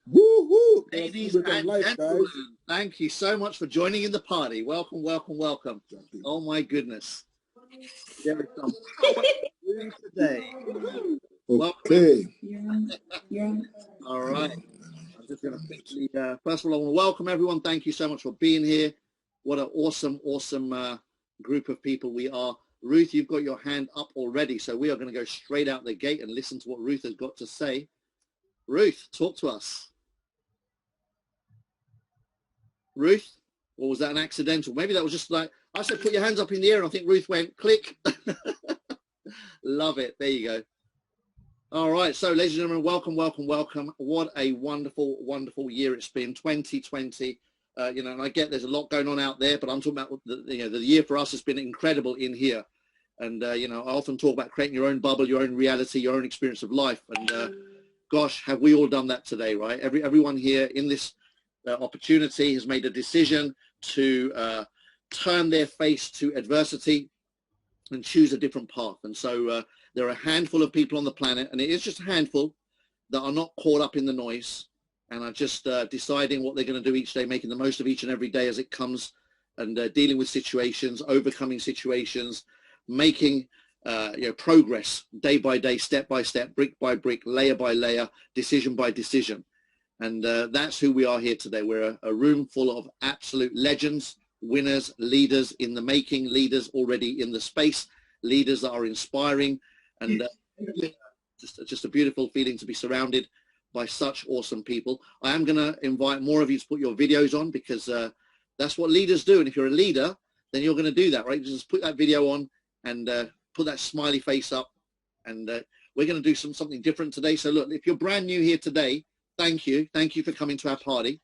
Woo-hoo. Ladies and gentlemen, thank you so much for joining in the party. Welcome, welcome, welcome. Oh my goodness. There is some power doing today. Okay. All right. I'm just going to quickly, first of all, I want to welcome everyone. Thank you so much for being here. What an awesome, awesome group of people we are. Ruth, you've got your hand up already, so we are going to go straight out the gate and listen to what Ruth has got to say. Ruth, talk to us. Ruth, or was that an accidental? Maybe that was just like, I said put your hands up in the air and I think Ruth went click. Love it. There you go. All right. So ladies and gentlemen, welcome, welcome, welcome. What a wonderful, wonderful year it's been, 2020. You know, and I get there's a lot going on out there, but I'm talking about the year for us has been incredible in here. And, you know, I often talk about creating your own bubble, your own reality, your own experience of life. And gosh, have we all done that today, right? Everyone here in this opportunity has made a decision to turn their face to adversity and choose a different path. And so there are a handful of people on the planet, and it is just a handful, that are not caught up in the noise and are just deciding what they're going to do each day, making the most of each and every day as it comes, and dealing with situations, overcoming situations, making progress day by day, step by step, brick by brick, layer by layer, decision by decision. And that's who we are here today. We're a room full of absolute legends, winners, leaders in the making, leaders already in the space, leaders that are inspiring, and just a beautiful feeling to be surrounded by such awesome people. I am going to invite more of you to put your videos on, because that's what leaders do. And if you're a leader, then you're going to do that, right? Just put that video on and put that smiley face up. And we're going to do something different today. So look, if you're brand new here today, thank you. Thank you for coming to our party.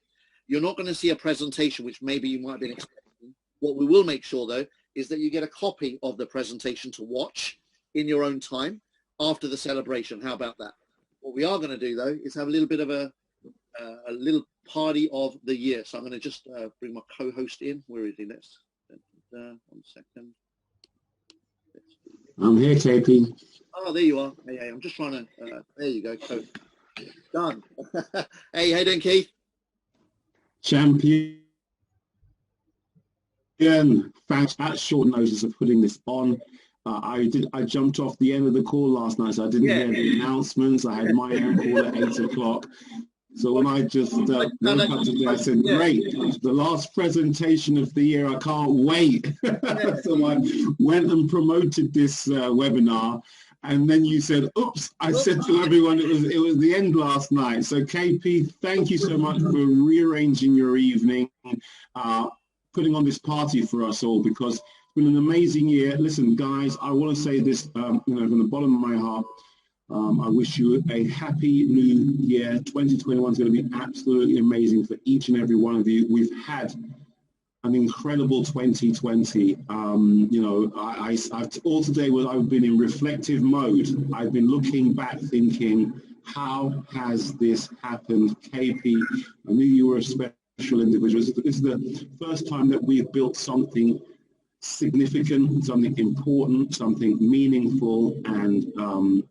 You're not going to see a presentation, which maybe you might have been expecting. What we will make sure, though, is that you get a copy of the presentation to watch in your own time after the celebration. How about that? What we are going to do, though, is have a little bit of a little party of the year. So I'm going to just bring my co-host in. Where is he? Let's 1 second. I'm here, KP. Oh, there you are. Hey, I'm just trying to. There you go. Done. Hey, how you doing, Keith? Champion. Thanks at short notice of putting this on. I jumped off the end of the call last night, so I didn't hear the announcements. I had my own call at 8 o'clock. So when I just woke up today, I said, great, the last presentation of the year, I can't wait. So I went and promoted this webinar. And then you said, oops, I said to everyone it was the end last night. So KP, thank you so much for rearranging your evening, putting on this party for us all, because it's been an amazing year. Listen, guys, I want to say this from the bottom of my heart. I wish you a happy new year. 2021 is going to be absolutely amazing for each and every one of you. We've had an incredible 2020. All today I've been in reflective mode. I've been looking back thinking, how has this happened? KP, I knew you were a special individual. This is the first time that we've built something significant, something important, something meaningful, and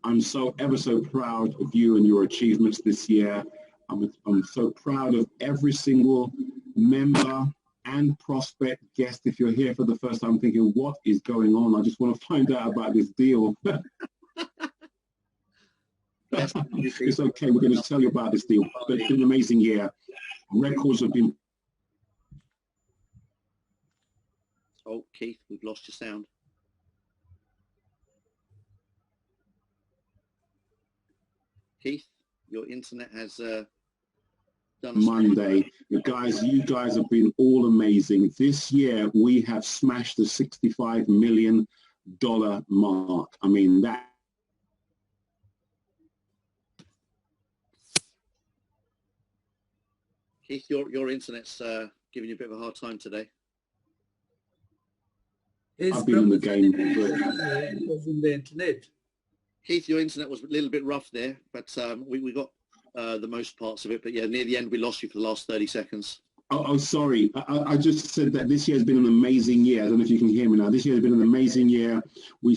I'm so ever so proud of you and your achievements this year. I'm so proud of every single member and prospect guest. If you're here for the first time thinking, what is going on? I just want to find out about this deal. It's okay, we're going to tell you about this deal. But it's been an amazing year. Records have been... Oh, Keith, we've lost your sound. Keith, your internet has done Monday. You guys have been all amazing. This year, we have smashed the $65 million mark. I mean, that... Keith, your internet's giving you a bit of a hard time today. I've been in the game. It was in the internet. Keith, your internet was a little bit rough there, but we got the most parts of it. But yeah, near the end, we lost you for the last 30 seconds. Oh, sorry. I just said that this year has been an amazing year. I don't know if you can hear me now. This year has been an amazing year. We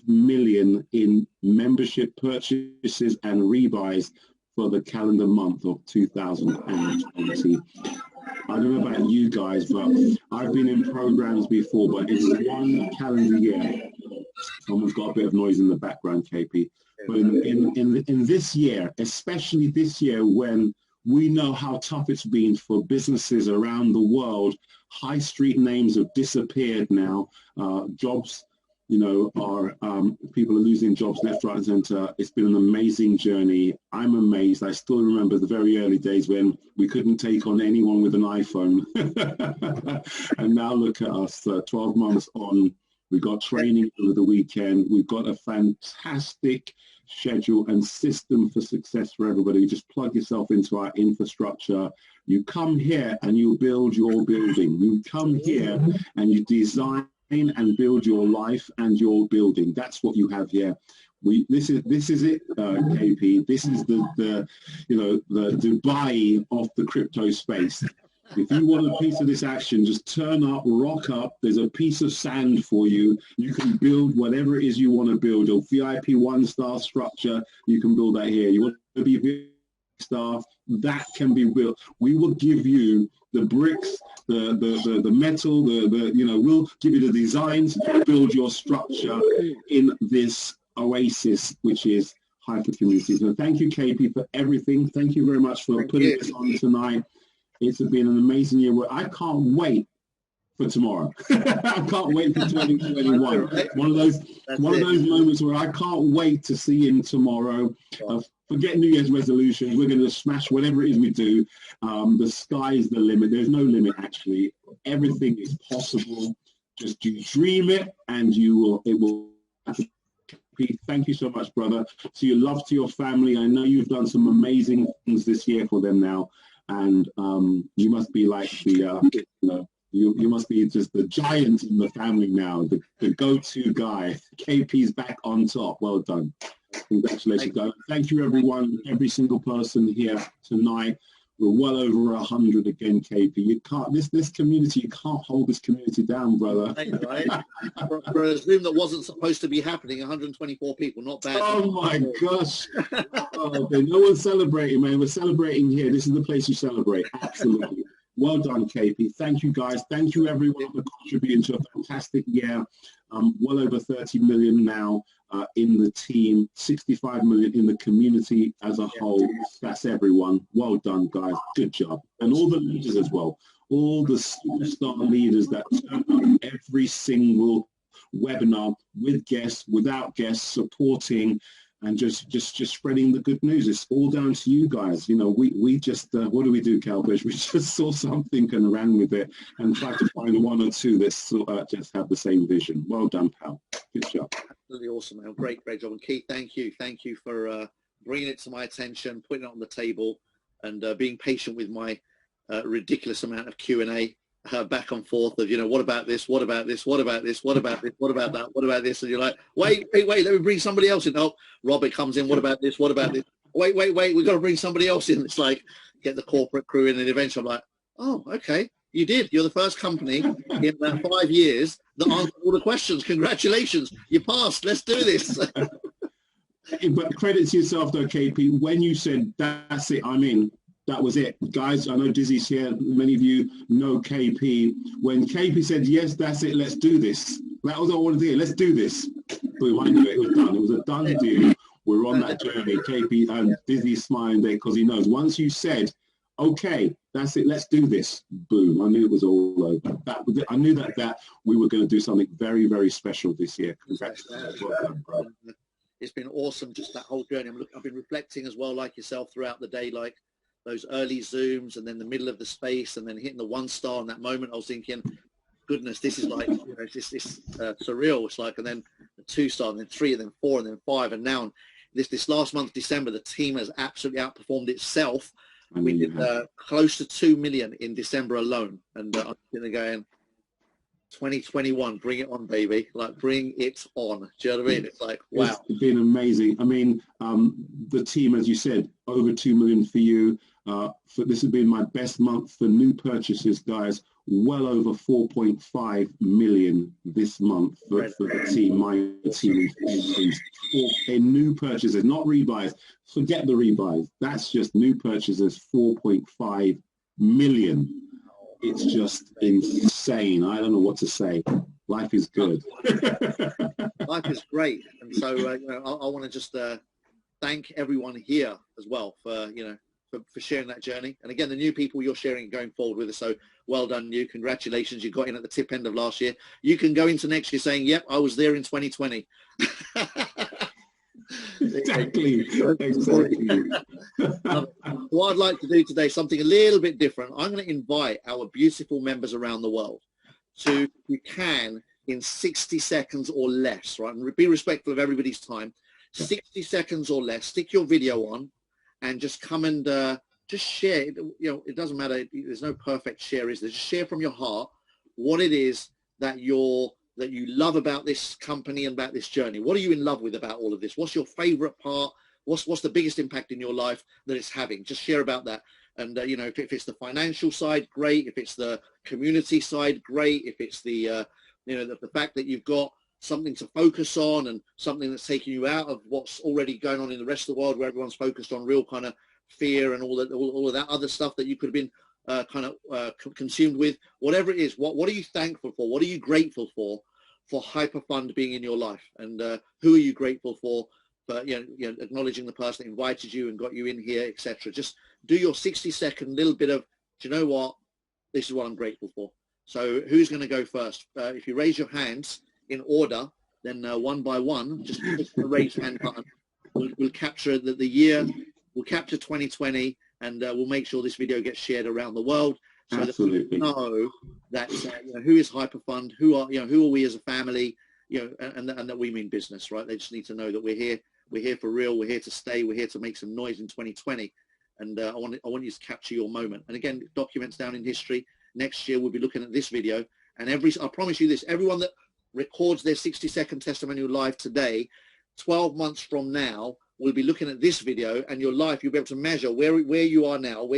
million in membership purchases and rebuys for the calendar month of 2020. I don't know about you guys, but I've been in programs before, but it's one calendar year. Someone's got a bit of noise in the background, KP. But in this year, especially this year, when we know how tough it's been for businesses around the world, high street names have disappeared now. Jobs, you know, people are losing jobs left, right, and center. It's been an amazing journey. I'm amazed. I still remember the very early days when we couldn't take on anyone with an iPhone. And now look at us, 12 months on. We've got training over the weekend. We've got a fantastic schedule and system for success for everybody. You just plug yourself into our infrastructure. You come here and you build your building. You come here and you design and build your life and your building. That's what you have here. This is it, KP. This is the Dubai of the crypto space. If you want a piece of this action, just turn up, rock up. There's a piece of sand for you. You can build whatever it is you want to build. A VIP one-star structure, you can build that here. You want to be a VIP star, that can be built. We will give you the bricks, the metal, we'll give you the designs to build your structure in this oasis, which is Hyper Community. So thank you, KP, for everything. Thank you very much for putting this on tonight. It's been an amazing year. I can't wait for tomorrow. I can't wait for 2021. One of those moments where I can't wait to see him tomorrow. Forget New Year's resolutions. We're going to smash whatever it is we do. The sky is the limit. There's no limit, actually. Everything is possible. Just you dream it, and it will happen. Pete, thank you so much, brother. So your love to your family. I know you've done some amazing things this year for them now. And you must be like you must be just the giant in the family now, the go-to guy. KP's back on top. Well done. Congratulations, guys. Thank you, everyone, every single person here tonight. We're well over 100 again, KP. You can't, this community, you can't hold this community down, brother. Right? For a Zoom that wasn't supposed to be happening, 124 people, not bad. Oh my gosh. Okay, no one's celebrating, man. We're celebrating here. This is the place you celebrate. Absolutely. Well done, KP. Thank you, guys. Thank you, everyone, for contributing to a fantastic year. Well over 30 million now in the team, 65 million in the community as a whole. That's everyone. Well done, guys. Good job. And all the leaders as well. All the superstar leaders that turn up every single webinar with guests, without guests, supporting, and just spreading the good news. It's all down to you guys. You know, we just, what do we do, Calbish? We just saw something and ran with it and tried to find one or two that just have the same vision. Well done, pal. Good job. Absolutely awesome, man. Great job. And Keith, thank you for bringing it to my attention, putting it on the table, and being patient with my ridiculous amount of Q&A. Back and forth of, what about this, what about this, what about this, what about this, what about that, what about this, and you're like, wait, let me bring somebody else in. Oh, Robert comes in, what about this, what about this, wait, we've got to bring somebody else in. It's like, get the corporate crew in, and eventually I'm like, oh, okay, you're the first company in about 5 years that answered all the questions. Congratulations, you passed, let's do this. But credit to yourself though, KP, when you said, that's it, I'm in, that was it. Guys, I know Dizzy's here. Many of you know KP. When KP said, yes, that's it, let's do this. That was all I wanted to do. Let's do this. Boom, I knew it was done. It was a done deal. We're on that journey. KP and Dizzy's smiling there because he knows once you said, okay, that's it, let's do this. Boom, I knew it was all over. I knew that we were going to do something very, very special this year. Congratulations. Well done, bro. It's been awesome, just that whole journey. I've been reflecting as well, like yourself, throughout the day, like those early Zooms and then the middle of the space and then hitting the 1 star in that moment. I was thinking, goodness, this is like, this surreal. It's like, and then the 2 star and then 3 and then 4 and then 5. And now this last month, December, the team has absolutely outperformed itself. We did close to 2 million in December alone. And I'm going, 2021, bring it on, baby. Like, bring it on. Do you know what I mean? It's like, wow. It's been amazing. I mean, the team, as you said, over 2 million for you. This has been my best month for new purchases, guys. well over 4.5 million this month for the team. My team increased in new purchases, not rebuys. Forget the rebuys. That's just new purchases, 4.5 million. It's just insane. I don't know what to say. Life is good. Life is great. And so, you know, I want to just thank everyone here as well for, you know, for sharing that journey. And again, the new people you're sharing going forward with us. So well done, you. Congratulations. You got in at the tip end of last year. You can go into next year saying, yep, I was there in 2020. Exactly. What I'd like to do today, something a little bit different. I'm going to invite our beautiful members around the world to, if you can, in 60 seconds or less, right? And be respectful of everybody's time. 60 seconds or less, stick your video on and just come and just share. You know, it doesn't matter. There's no perfect share, is there? Just share from your heart what it is that you love about this company and about this journey. What are you in love with about all of this? What's your favorite part? What's the biggest impact in your life that it's having? Just share about that. And, you know, if it's the financial side, great. If it's the community side, great. If it's the, you know, the fact that you've got something to focus on and something that's taking you out of what's already going on in the rest of the world where everyone's focused on real kind of fear and all of that other stuff that you could have been consumed with, whatever it is. What are you thankful for? What are you grateful for Hyperfund being in your life? And who are you grateful for you know, acknowledging the person that invited you and got you in here, etc. Just do your 60-second little bit of, do you know what? This is what I'm grateful for. So who's going to go first? If you raise your hands in order, then one by one, just click the raise hand button. We'll capture the year. We'll capture 2020, and we'll make sure this video gets shared around the world, so Absolutely. that we know that you know, who is Hyperfund, who are we as a family, you know, and that we mean business, right? They just need to know that we're here. We're here for real. We're here to stay. We're here to make some noise in 2020, and I want you to capture your moment. And again, documents down in history. Next year we'll be looking at this video, and I promise you this: everyone that records their 60-second testimonial live today, 12 months from now, we'll be looking at this video, and your life, you'll be able to measure where you are now,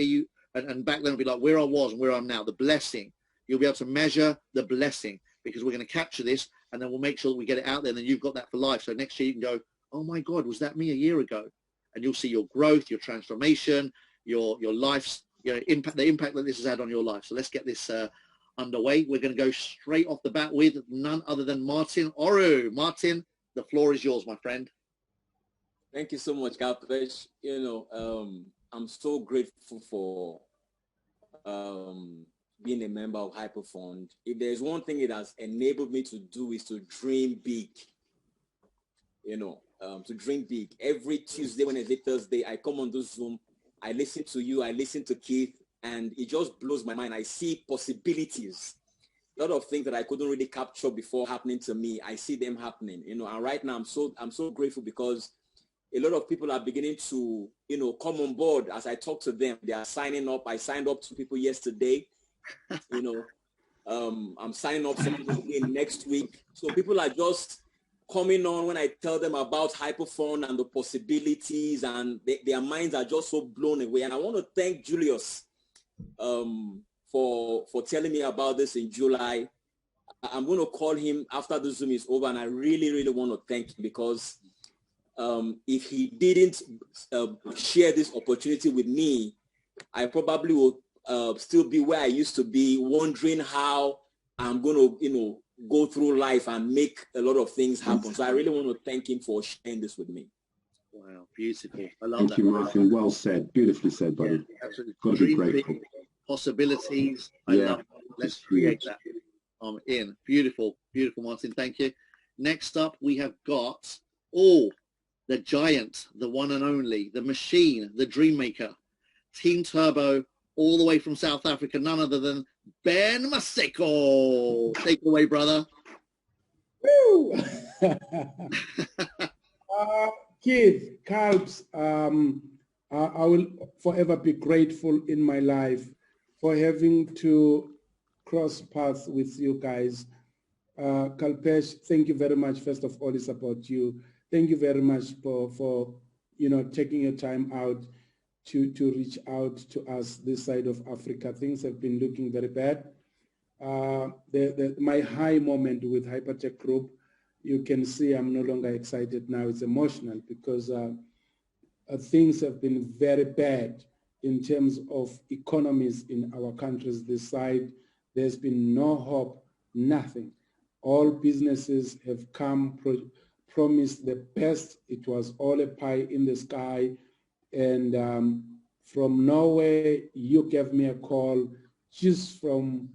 and back then it'll be like where I was and where I'm now, the blessing. You'll be able to measure the blessing, because we're going to capture this, and then we'll make sure that we get it out there, and then you've got that for life. So next year you can go, oh my God, was that me a year ago? And you'll see your growth, your transformation, your life's, you know, the impact that this has had on your life. So let's get this underway. We're going to go straight off the bat with none other than Martin Oru. Martin, the floor is yours, my friend. Thank you so much, Galpesh. You know, I'm so grateful for being a member of Hyperfund. If there's one thing it has enabled me to do is to dream big. You know, to dream big. Every Tuesday, Wednesday, Thursday, I come on this Zoom. I listen to you. I listen to Keith. And it just blows my mind. I see possibilities. A lot of things that I couldn't really capture before happening to me. I see them happening, you know, and right now I'm so grateful because a lot of people are beginning to, you know, come on board as I talk to them. They are signing up. I signed up to people yesterday, you know, I'm signing up some people again next week. So people are just coming on when I tell them about Hyperfund and the possibilities, and their minds are just so blown away. And I want to thank Julius for telling me about this in July. I'm going to call him after the Zoom is over, and I really, really want to thank him because if he didn't share this opportunity with me, I probably would still be where I used to be, wondering how I'm going to, you know, go through life and make a lot of things happen. So I really want to thank him for sharing this with me. Wow, beautiful. I love Thank that. you, Martin. Well said. Beautifully said, buddy. Yeah, absolutely. Got to be grateful. Possibilities. I love it. Let's create that. I'm in. Beautiful, beautiful, Martin. Thank you. Next up, we have got the giant, the one and only, the machine, the dream maker, Team Turbo, all the way from South Africa, none other than Ben Maseko. Take it away, brother. Woo! Keith, Calbs, I will forever be grateful in my life for having to cross paths with you guys. Kalpesh, thank you very much. First of all, it's about you. Thank you very much for you know, taking your time out to reach out to us this side of Africa. Things have been looking very bad. my high moment with Hypertech Group, you can see I'm no longer excited now. It's emotional because things have been very bad in terms of economies in our countries this side. There's been no hope, nothing. All businesses have come, promised the best. It was all a pie in the sky. And from nowhere, you gave me a call. Just from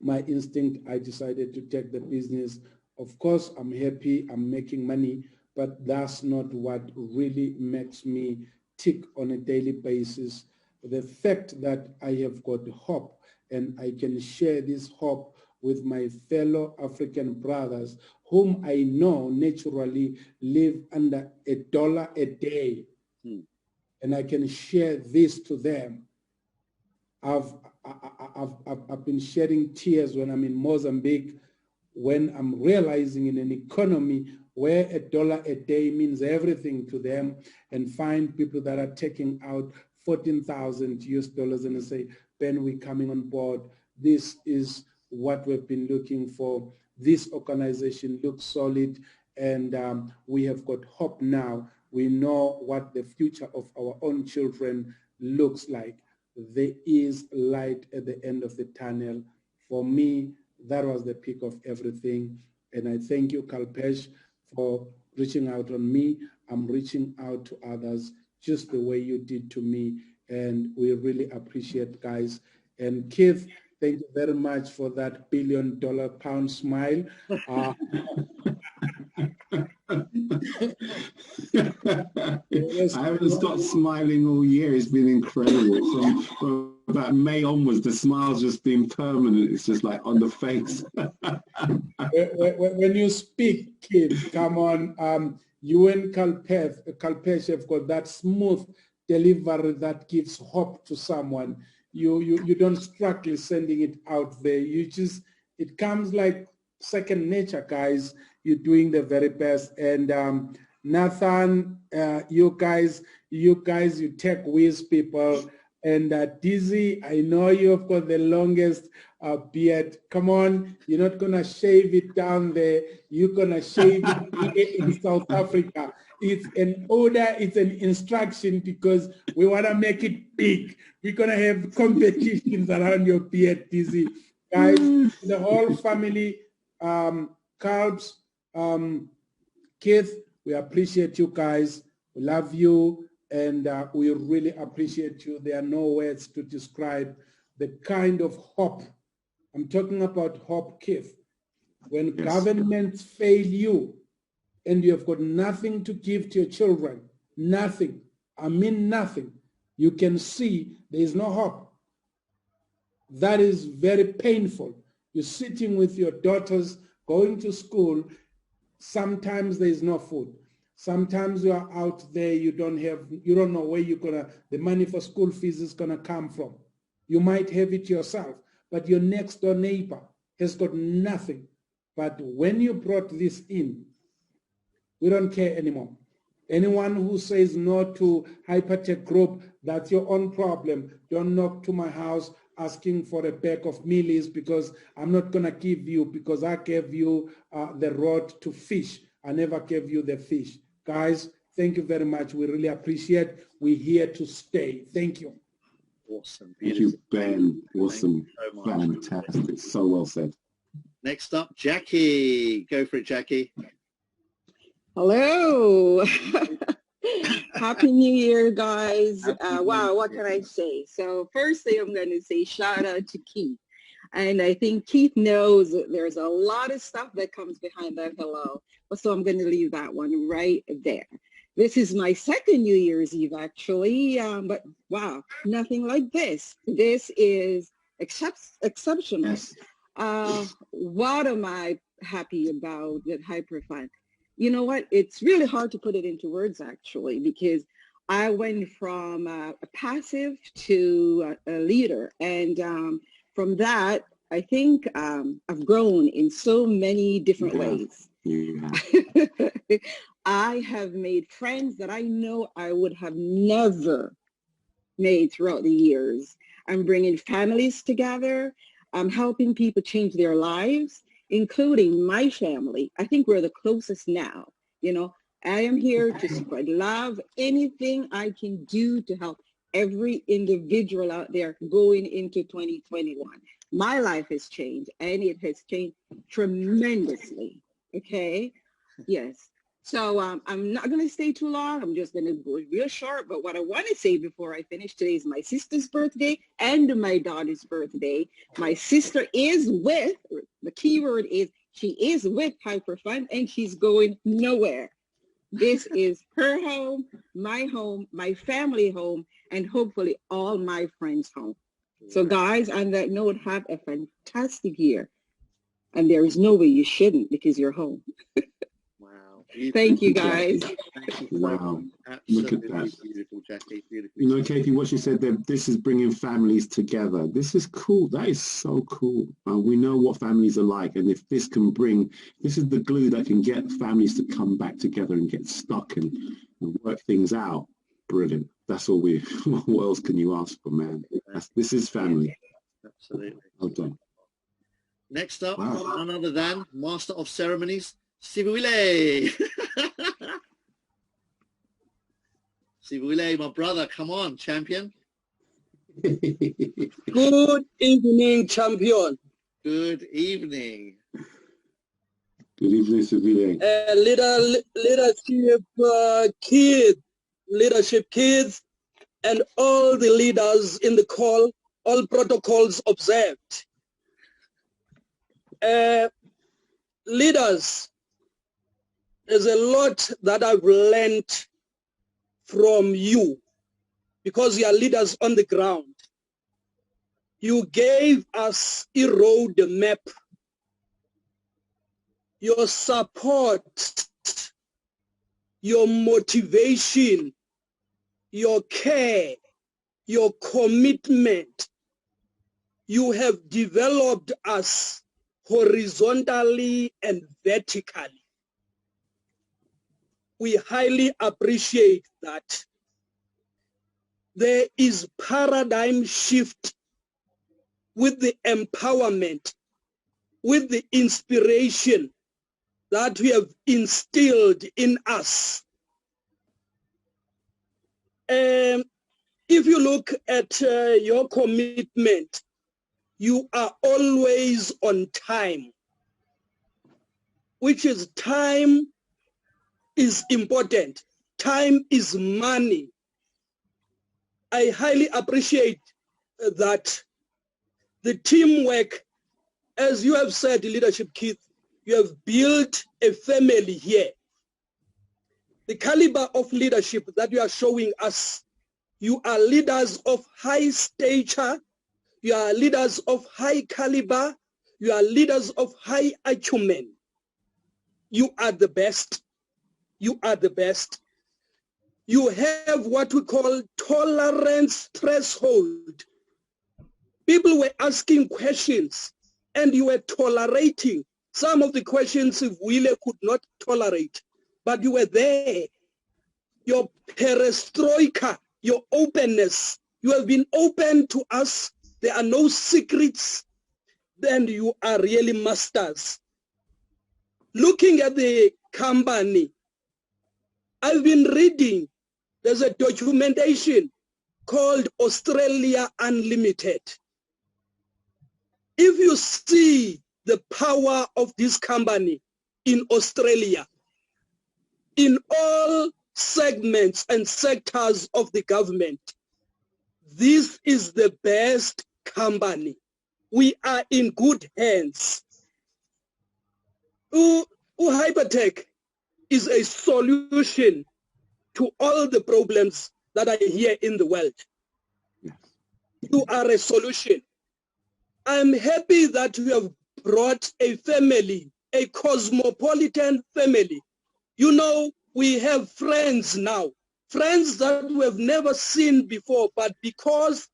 my instinct, I decided to take the business. Of course, I'm happy, I'm making money, but that's not what really makes me tick on a daily basis. The fact that I have got hope and I can share this hope with my fellow African brothers whom I know naturally live under $1 a day. And I can share this to them. I've been shedding tears when I'm in Mozambique, when I'm realizing in an economy where $1 a day means everything to them, and find people that are taking out 14,000 US dollars and they say, Ben, we're coming on board. This is what we've been looking for. This organization looks solid, and we have got hope now. We know what the future of our own children looks like. There is light at the end of the tunnel. For me, that was the peak of everything. And I thank you, Kalpesh, for reaching out on me. I'm reaching out to others just the way you did to me. And we really appreciate, guys. And Keith, thank you very much for that $1 billion pound smile. I haven't stopped smiling all year. It's been incredible. From about May onwards, the smile's just been permanent. It's just like on the face. When you speak, kid, come on. You and Kalpesh have got that smooth delivery that gives hope to someone. You don't struggle sending it out there. It comes like second nature, guys. You're doing the very best. And Nathan, you tech whiz people. And Dizzy, I know you've got the longest beard. Come on, you're not gonna shave it down there. You're gonna shave it here in South Africa. It's an order, it's an instruction, because we wanna make it big. We're gonna have competitions around your beard, Dizzy. Guys, the whole family, Calbs, Keith, we appreciate you guys. We love you. And we really appreciate you. There are no words to describe the kind of hope. I'm talking about hope, Keith. When governments fail you and you have got nothing to give to your children, nothing, I mean nothing, you can see there is no hope. That is very painful. You're sitting with your daughters going to school. Sometimes there is no food. Sometimes you are out there, you don't know where the money for school fees is gonna come from. You might have it yourself, but your next door neighbor has got nothing. But when you brought this in, we don't care anymore. Anyone who says no to Hypertech Group, that's your own problem. Don't knock to my house asking for a bag of mealies, because I'm not gonna give you, because I gave you the rod to fish. I never gave you the fish. Guys, thank you very much. We really appreciate. We're here to stay. Thank you. Awesome. Thank you, Ben. Awesome. So fantastic. So well said. Next up, Jackie. Go for it, Jackie. Hello. Happy New Year, guys. Wow, what can I say? So firstly, I'm going to say shout out to Keith. And I think Keith knows that there's a lot of stuff that comes behind that hello. So I'm going to leave that one right there. This is my second New Year's Eve, actually. But wow, nothing like this. This is exceptional. Yes. What am I happy about with Hyperfund? You know what? It's really hard to put it into words, actually, because I went from a passive to a leader. And from that, I think I've grown in so many different ways. Yeah. I have made friends that I know I would have never made throughout the years. I'm bringing families together. I'm helping people change their lives, including my family. I think we're the closest now. You know, I am here to spread love, anything I can do to help every individual out there going into 2021. My life has changed, and it has changed tremendously. Okay? Yes. So I'm not going to stay too long. I'm just going to go real short. But what I want to say before I finish, today is my sister's birthday and my daughter's birthday. My sister is with, the key word is, she is with Hyperfund, and she's going nowhere. This is her home, my family home, and hopefully all my friends' home. So guys, on that note, have a fantastic year. And there is no way you shouldn't, because you're home. Wow. Thank you, guys. Thank you. Wow. Absolutely Look at that. beautiful, Jackie. Beautiful. You know, KP, what you said there, this is bringing families together. This is cool. That is so cool. We know what families are like. And if this can bring, this is the glue that can get families to come back together and get stuck and work things out. Brilliant. That's all we, what else can you ask for, man? This is family. Absolutely. Well done. Next up, Wow. none other than Master of Ceremonies, Sibule. Sibule, my brother, come on, champion. Good evening, champion. Good evening. Good evening, Sibule. Leadership kids, and all the leaders in the call, all protocols observed. Leaders, there's a lot that I've learned from you, because you are leaders on the ground. You gave us a road map. Your support, your motivation, your care, your commitment, you have developed us horizontally and vertically. We highly appreciate that. There is paradigm shift with the empowerment, with the inspiration that we have instilled in us. If you look at your commitment, you are always on time, which is time is important. Time is money. I highly appreciate that. The teamwork, as you have said, leadership kids, you have built a family here. The caliber of leadership that you are showing us, you are leaders of high stature, you are leaders of high caliber, you are leaders of high acumen. You are the best. You are the best. You have what we call tolerance threshold. People were asking questions and you were tolerating some of the questions if Wille could not tolerate, but you were there. Your perestroika, your openness, you have been open to us. There are no secrets. Then you are really masters. Looking at the company, I've been reading, there's a documentation called Australia Unlimited. If you see the power of this company in Australia, in all segments and sectors of the government, this is the best company. We are in good hands. Hypertech is a solution to all the problems that are here in the world. Yes. You are a solution. I'm happy that you have brought a family, a cosmopolitan family. You know, we have friends now, friends that we have never seen before, but because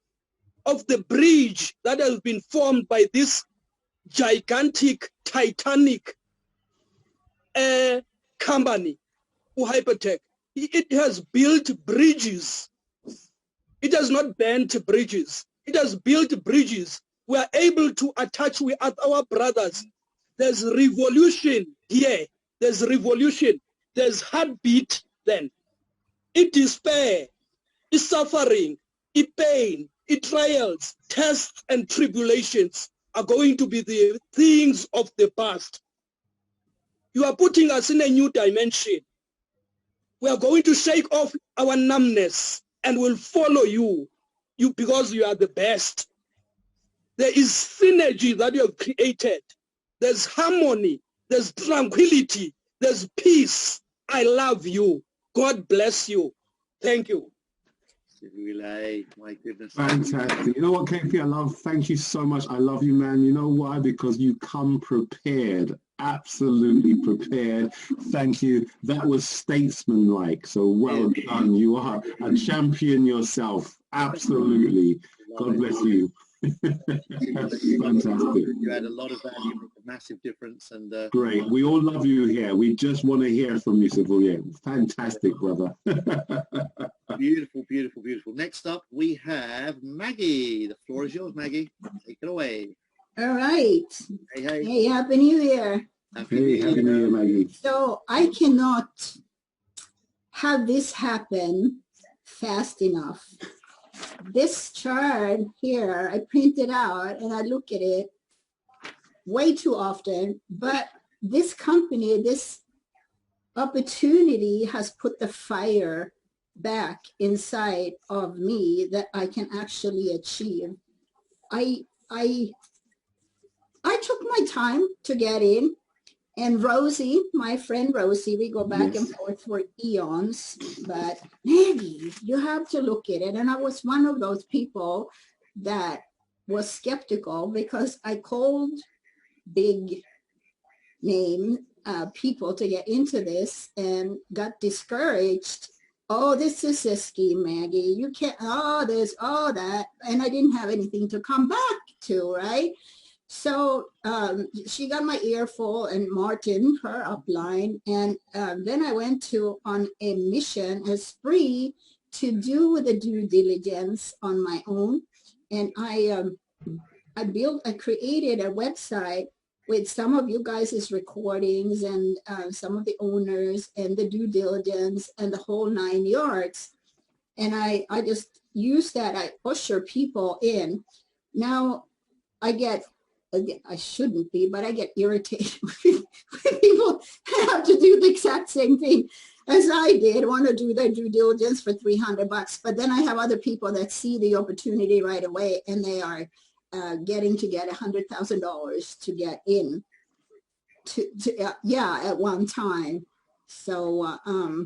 of the bridge that has been formed by this gigantic, titanic company, Hypertech, it has built bridges. It has not bent bridges. It has built bridges we are able to attach with our brothers. There's revolution here. There's revolution. There's heartbeat then. It despair, it's suffering, it pain, it trials, tests and tribulations are going to be the things of the past. You are putting us in a new dimension. We are going to shake off our numbness and will follow you because you are the best. There is synergy that you have created. There's harmony. There's tranquility. There's peace. I love you. God bless you. Thank you. My goodness. Fantastic. You know what, KP, I love, thank you so much. I love you, man. You know why? Because you come prepared, absolutely prepared. Thank you. That was statesmanlike. So well done. You are a champion yourself. Absolutely. God bless you. Fantastic. You had a lot of value, a massive difference, and great. We all love you here. We just want to hear from you, Civilian. Fantastic, brother. Beautiful, beautiful, beautiful. Next up, we have Maggie. The floor is yours, Maggie. Take it away. All right. Hey, hey. Hey, Happy New Year. Happy New Year, Maggie. So I cannot have this happen fast enough. This chart here, I printed out and I look at it way too often, but this company, this opportunity has put the fire back inside of me that I can actually achieve. I took my time to get in, and Rosie, my friend Rosie, we go back and forth for eons, but Maggie, you have to look at it. And I was one of those people that was skeptical because I called big name people to get into this and got discouraged. Oh, this is a scheme, Maggie. You can't, oh, there's all that. And I didn't have anything to come back to, right? So she got my earful, and Martin, her upline. And then I went on a mission, a spree, to do the due diligence on my own. And I created a website with some of you guys' recordings and some of the owners and the due diligence and the whole 9 yards. And I just use that. I usher people in. Now I shouldn't be, but I get irritated when people have to do the exact same thing as I did, want to do their due diligence for $300. But then I have other people that see the opportunity right away, and they are getting to get $100,000 to get in at one time. So I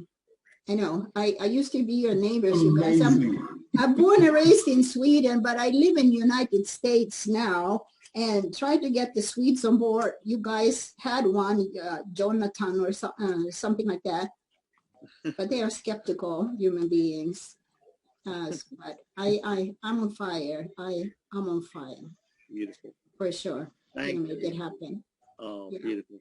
know I used to be your neighbors, you guys. I'm born and raised in Sweden, but I live in the United States now, and tried to get the Swedes on board. You guys had one, Jonathan or something like that, but they are skeptical human beings. But I'm on fire. I'm on fire. Beautiful. For sure. Thank you. Make it happen. Oh, yeah. Beautiful.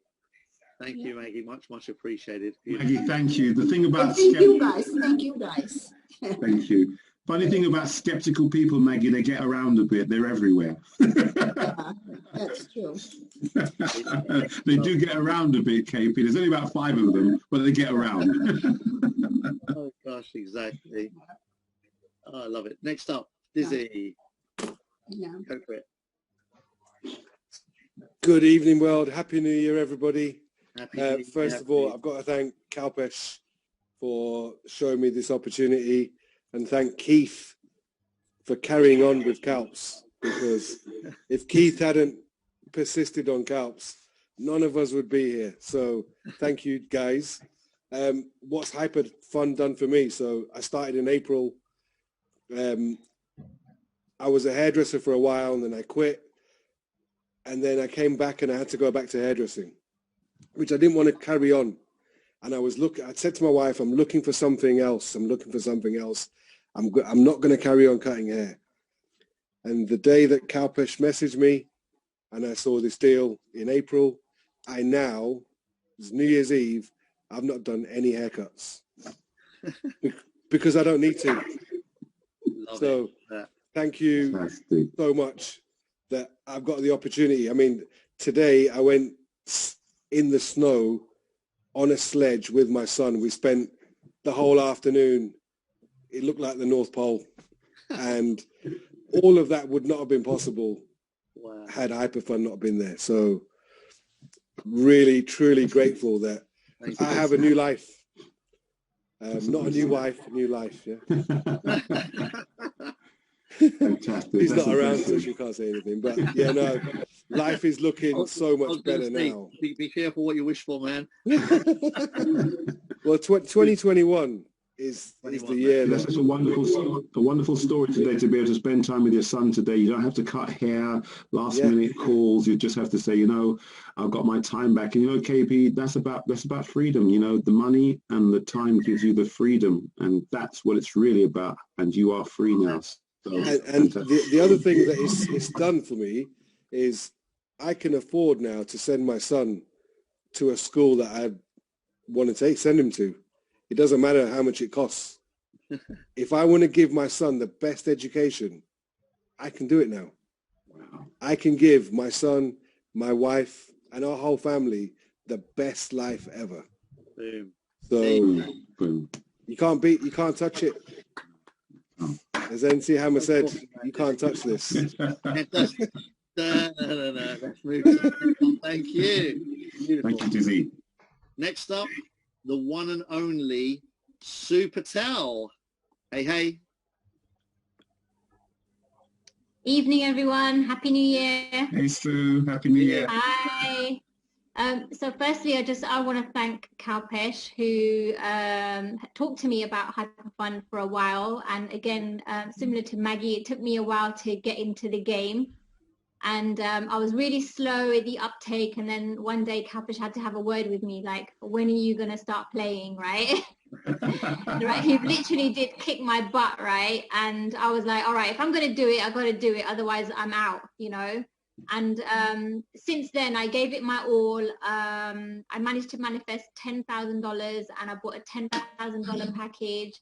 Thank you, Maggie. Much, much appreciated. Maggie, thank you. The thing about thank you guys. Thank you guys. Thank you. Funny thing about skeptical people, Maggie, they get around a bit. They're everywhere. Yeah, that's true. They do get around a bit, KP. There's only about 5 of them, but they get around. Oh, gosh, exactly. Oh, I love it. Next up, Dizzy. Yeah. Go for it. Good evening, world. Happy New Year, everybody. First of all, Year. I've got to thank Kalpesh for showing me this opportunity, and thank Keith for carrying on with Kalps, because if Keith hadn't persisted on Kalps, none of us would be here. So thank you, guys. What's Hyper Fun done for me? So I started in April. I was a hairdresser for a while, and then I quit. And then I came back and I had to go back to hairdressing, which I didn't want to carry on. And I said to my wife, I'm looking for something else. I'm looking for something else. I'm not going to carry on cutting hair. And the day that Kalpesh messaged me and I saw this deal in April, it's New Year's Eve, I've not done any haircuts because I don't need to. Thank you so much that I've got the opportunity. I mean, today I went in the snow on a sledge with my son. We spent the whole afternoon. It looked like the North Pole. And all of that would not have been possible had Hyperfund not been there. So really, truly grateful that I have a new life. Not a new wife, a new life, yeah. Fantastic. She's That's not around, impressive. so she can't say anything. But yeah, no, life is looking so much better now. Be careful what you wish for, man. Well, 2021 is the year. That's such a wonderful story today to be able to spend time with your son today. You don't have to cut hair, last minute calls. You just have to say, you know, I've got my time back. And you know, KP, that's about freedom. You know, the money and the time gives you the freedom, and that's what it's really about. And you are free now. So, and the other thing that it's done for me is I can afford now to send my son to a school that I want to send him to. It doesn't matter how much it costs. If I want to give my son the best education, I can do it now. wow. I can give my son, my wife, and our whole family the best life ever. Boom. So Boom. you can't touch it. As NC Hammer said, you can't touch this. No. Let's move to the next one. Thank you. Beautiful. Thank you, Dizzy. Next up, the one and only Sue Patel. Hey, hey. Evening, everyone. Happy New Year. Hey, Sue. Happy New Year. Hi. So firstly, I want to thank Kalpesh, who talked to me about Hyperfund for a while. And again, similar to Maggie, it took me a while to get into the game. And I was really slow at the uptake. And then one day Kalpesh had to have a word with me, like, when are you going to start playing, right? Right, he literally did kick my butt, right? And I was like, all right, if I'm going to do it, I got to do it. Otherwise, I'm out, you know? And since then, I gave it my all. I managed to manifest $10,000 and I bought a $10,000 package.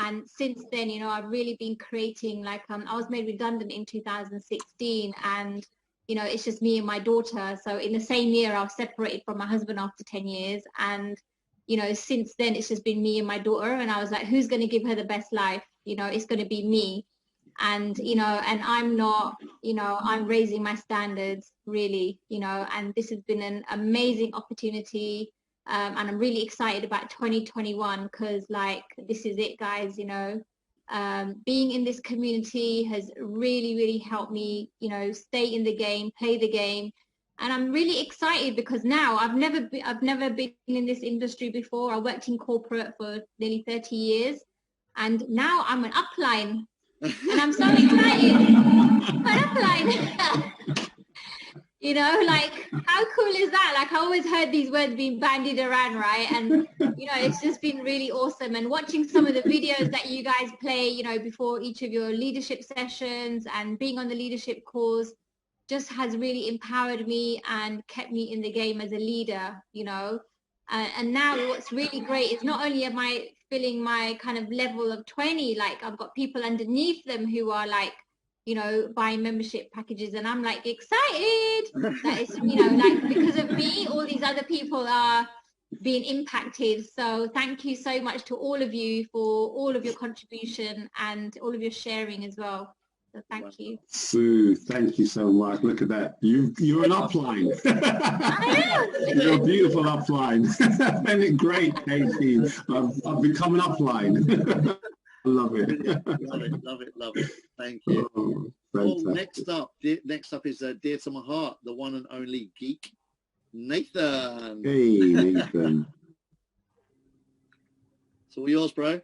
And since then, you know, I've really been creating, like, I was made redundant in 2016 and, you know, it's just me and my daughter. So in the same year, I was separated from my husband after 10 years. And, you know, since then, it's just been me and my daughter. And I was like, who's going to give her the best life? You know, it's going to be me. And, you know, and I'm not, you know, I'm raising my standards really, you know, and this has been an amazing opportunity. And I'm really excited about 2021 because, like, this is it, guys, you know. Being in this community has really, really helped me, you know, stay in the game, play the game. And I'm really excited because now I've never been in this industry before. I worked in corporate for nearly 30 years. And now I'm an upline. And I'm so excited. I'm an upline. You know, like, how cool is that? Like, I always heard these words being bandied around, right? And, you know, it's just been really awesome. And watching some of the videos that you guys play, you know, before each of your leadership sessions and being on the leadership calls just has really empowered me and kept me in the game as a leader, you know. And now what's really great is not only am I filling my kind of level of 20, like I've got people underneath them who are like, you know, buying membership packages, and I'm like excited that it's, you know, like because of me, all these other people are being impacted. So thank you so much to all of you for all of your contribution and all of your sharing as well. So thank you. Sue, thank you so much. Look at that. You're an upline. You're a beautiful upline. Isn't it great, Katie? I've become an upline. I love it. Love it. Thank you. Oh, next up is dear to my heart, the one and only geek, Nathan. Hey, Nathan. It's all yours, bro.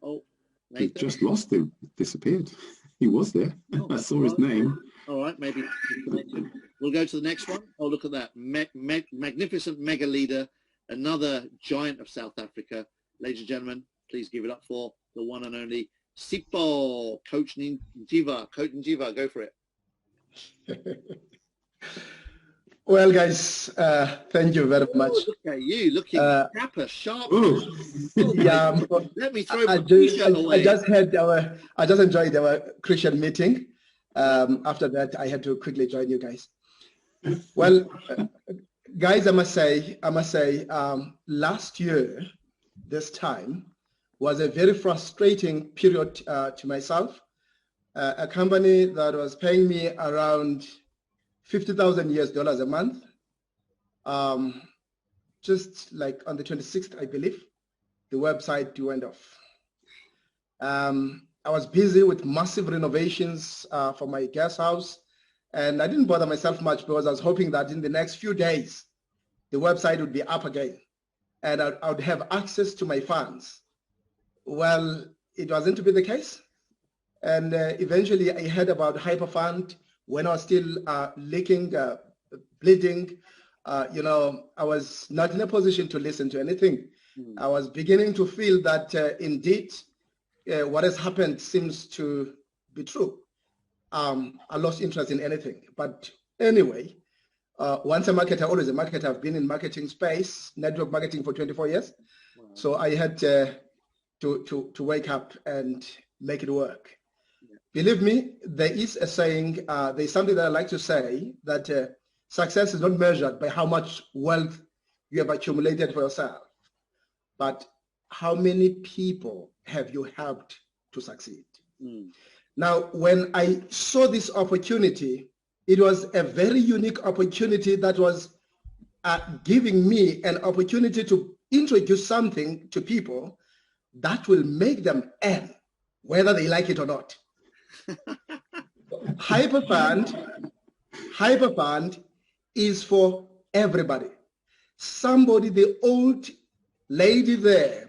Oh, Nathan. We've just lost him. Disappeared. He was there. I saw his name. All right, maybe we'll go to the next one. Oh, look at that. Magnificent mega leader, another giant of South Africa. Ladies and gentlemen, please give it up for the one and only Sipho, Coach Njiva. Coach Njiva, go for it. Well, guys, thank you very much. Oh, look at you, looking dapper, sharp. Yeah, let me throw my t-shirt away. I just enjoyed our Christian meeting. After that, I had to quickly join you guys. Well, guys, I must say, last year, this time was a very frustrating period to myself. A company that was paying me around $50,000 a month. Just like on the 26th, I believe, the website went off. I was busy with massive renovations for my guest house, and I didn't bother myself much because I was hoping that in the next few days, the website would be up again, and I would have access to my funds. Well, it wasn't to be the case. And eventually I heard about Hyperfund when I was still leaking, bleeding. I was not in a position to listen to anything. I was beginning to feel that indeed what has happened seems to be true. I lost interest in anything. But anyway, once a marketer, always a marketer. I've been in marketing space, network marketing for 24 years. Wow. So I had to wake up and make it work. Believe me, there is a saying, there's something that I like to say, that success is not measured by how much wealth you have accumulated for yourself, but how many people have you helped to succeed? Now, when I saw this opportunity, it was a very unique opportunity that was giving me an opportunity to introduce something to people that will make them earn, whether they like it or not. Hyperfund is for everybody. Somebody, the old lady there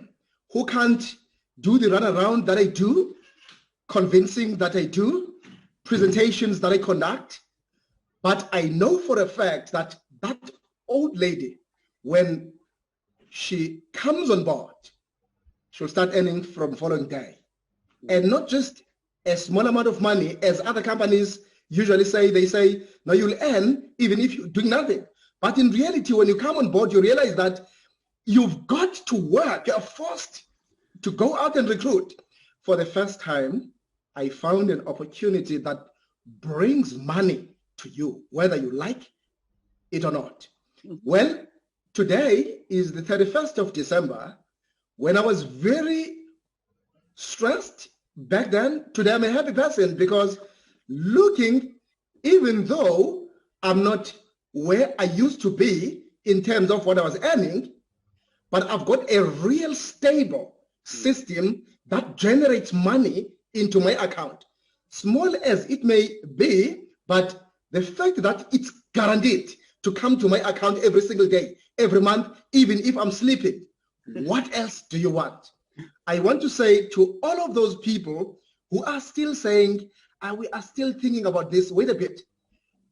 who can't do the runaround that I do, convincing that I do, presentations that I conduct, but I know for a fact that that old lady, when she comes on board, she'll start earning from the following day. And not just a small amount of money, as other companies usually say. They say, no, you'll earn even if you're doing nothing. But in reality, when you come on board, you realize that you've got to work. You're forced to go out and recruit. For the first time, I found an opportunity that brings money to you, whether you like it or not. Well, today is the 31st of December. When I was very stressed back then, today I'm a happy person, because looking, even though I'm not where I used to be in terms of what I was earning, but I've got a real stable system that generates money into my account. Small as it may be, but the fact that it's guaranteed to come to my account every single day, every month, even if I'm sleeping, what else do you want? I want to say to all of those people who are still saying, we are still thinking about this, wait a bit.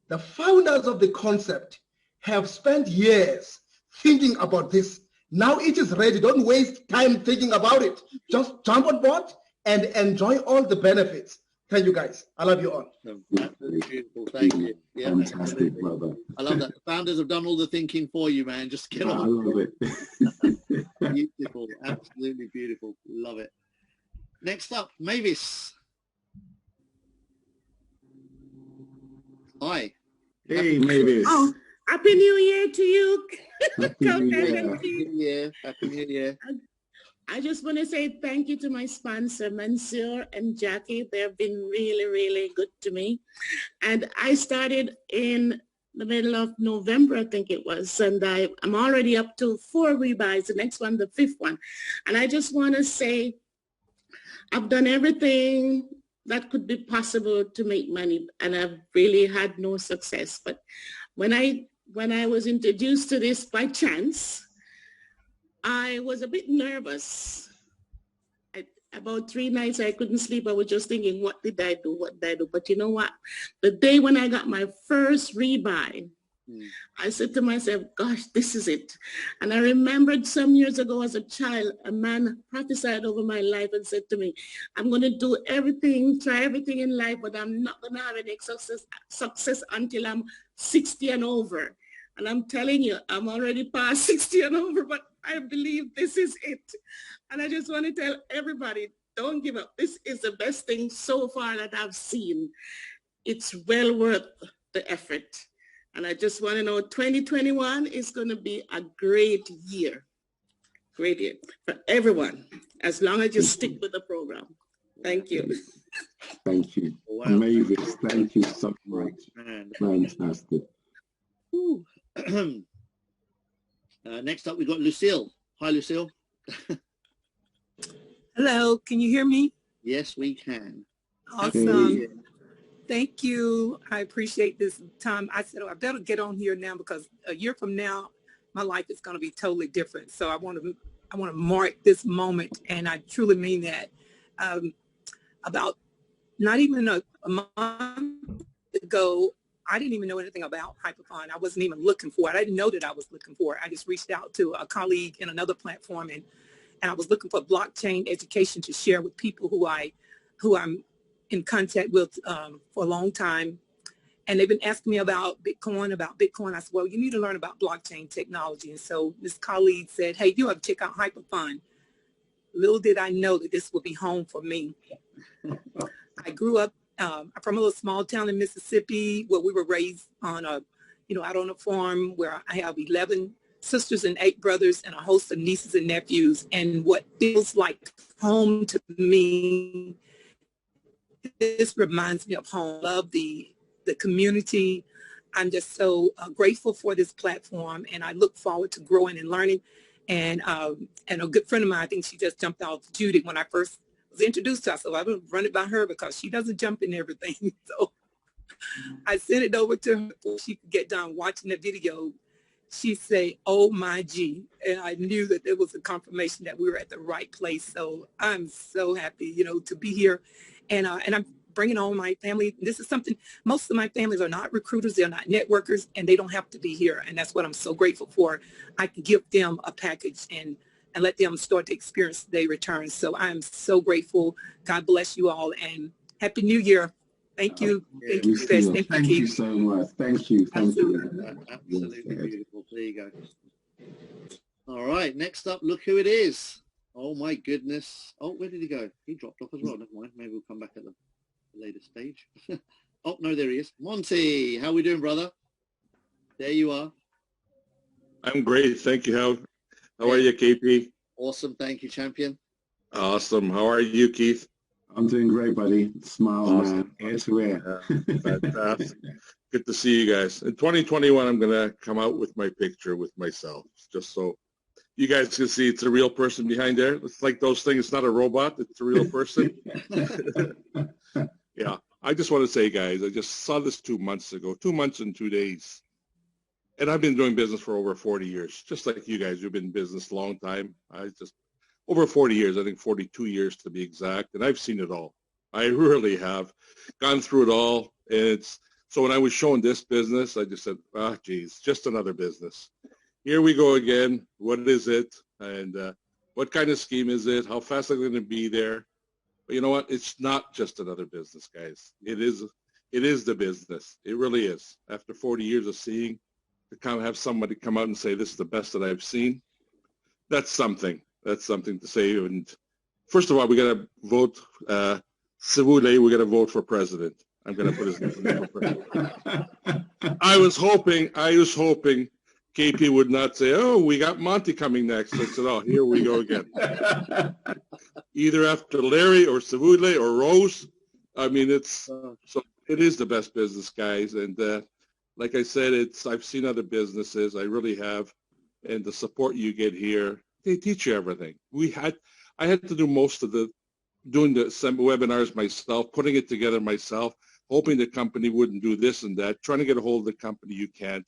The founders of the concept have spent years thinking about this. Now it is ready. Don't waste time thinking about it. Just jump on board and enjoy all the benefits. Thank you, guys. I love you all. Absolutely beautiful. Thank you. Yeah, fantastic, brother. I love that. The founders have done all the thinking for you, man. Just get on. I love it. Beautiful. Absolutely beautiful. Love it. Next up, Mavis. Hi. Hey, Mavis. Oh, Happy New Year to you. Happy New Year. Happy New Year. Happy New Year. I just want to say thank you to my sponsor, Mansour and Jackie. They've been really, really good to me. And I started in the middle of November, I think it was, and I'm already up to 4 rebuys, the next one, the 5th one. And I just want to say I've done everything that could be possible to make money, and I've really had no success. But when I was introduced to this by chance, I was a bit nervous. About 3 nights I couldn't sleep. I was just thinking, what did I do? What did I do? But you know what? The day when I got my first rebuy, I said to myself, gosh, this is it. And I remembered some years ago as a child, a man prophesied over my life and said to me, I'm going to do everything, try everything in life, but I'm not going to have any success until I'm 60 and over. And I'm telling you, I'm already past 60 and over, but I believe this is it. And I just want to tell everybody, don't give up. This is the best thing so far that I've seen. It's well worth the effort. And I just want to know 2021 is going to be a great year. Great year for everyone, as long as you stick with the program. Thank you. Thank you. Wow. Amazing. Thank you so much. Fantastic. Next up, we've got Lucille. Hi, Lucille. Hello, can you hear me? Yes, we can. Awesome. Thank you. I appreciate this time. I said, oh, I better get on here now because a year from now, my life is going to be totally different. So I want to mark this moment, and I truly mean that. About not even a month ago, I didn't even know anything about Hyperfund. I wasn't even looking for it. I didn't know that I was looking for it. I just reached out to a colleague in another platform, and I was looking for blockchain education to share with people who I'm in contact with for a long time. And they've been asking me about Bitcoin. I said, well, you need to learn about blockchain technology. And so this colleague said, hey, you have to check out Hyperfund. Little did I know that this would be home for me. I grew up from a little small town in Mississippi where we were raised on out on a farm where I have 11 sisters and 8 brothers and a host of nieces and nephews. And what feels like home to me, this reminds me of home. I love the community. I'm just so grateful for this platform, and I look forward to growing and learning. And a good friend of mine, I think she just jumped off, Judy, when I first was introduced to her. So I would run it by her because she doesn't jump in everything. So I sent it over to her before she could get done watching the video. She said, oh my G. And I knew that there was a confirmation that we were at the right place. So I'm so happy, to be here. And I'm bringing on my family. This is something, most of my families are not recruiters, they're not networkers, and they don't have to be here. And that's what I'm so grateful for. I can give them a package and let them start to experience their returns. So I'm so grateful. God bless you all, and Happy New Year. Thank you. Thank you, Chris. Thank you so much. Thank you. Absolutely beautiful. There you go. All right, next up, look who it is. Oh my goodness. Oh, where did he go? He dropped off as well. Never mind. Maybe we'll come back at the later stage. Oh, no, there he is. Monty, how we doing, brother? There you are. I'm great. Thank you. How are you, KP? Awesome. Thank you, champion. Awesome. How are you, Keith? I'm doing great, buddy. Smiles, awesome. Man. Ear to ear. Fantastic. Good to see you guys. In 2021, I'm going to come out with my picture with myself, just so you guys can see it's a real person behind there. It's like those things. It's not a robot. It's a real person. Yeah. I just want to say, guys, I just saw this 2 months ago, 2 months and 2 days. And I've been doing business for over 40 years, just like you guys. You've been in business a long time. Over 40 years, I think 42 years to be exact. And I've seen it all. I really have gone through it all. And so when I was showing this business, I just said, geez, just another business. Here we go again. What is it? And what kind of scheme is it? How fast are they going to be there? But you know what? It's not just another business, guys. It is the business. It really is. After 40 years of seeing, to kind of have somebody come out and say, this is the best that I've seen, that's something. That's something to say. And first of all, we got to vote. Sivule, we got to vote for president. I'm going to put his name for president. I was hoping KP would not say, oh, we got Monty coming next. I said, oh, here we go again. Either after Larry or Sivule or Rose. I mean, so it is the best business, guys. And like I said, I've seen other businesses. I really have. And the support you get here, they teach you everything. I had to do most of doing the webinars myself, putting it together myself, hoping the company wouldn't do this and that, trying to get a hold of the company, you can't.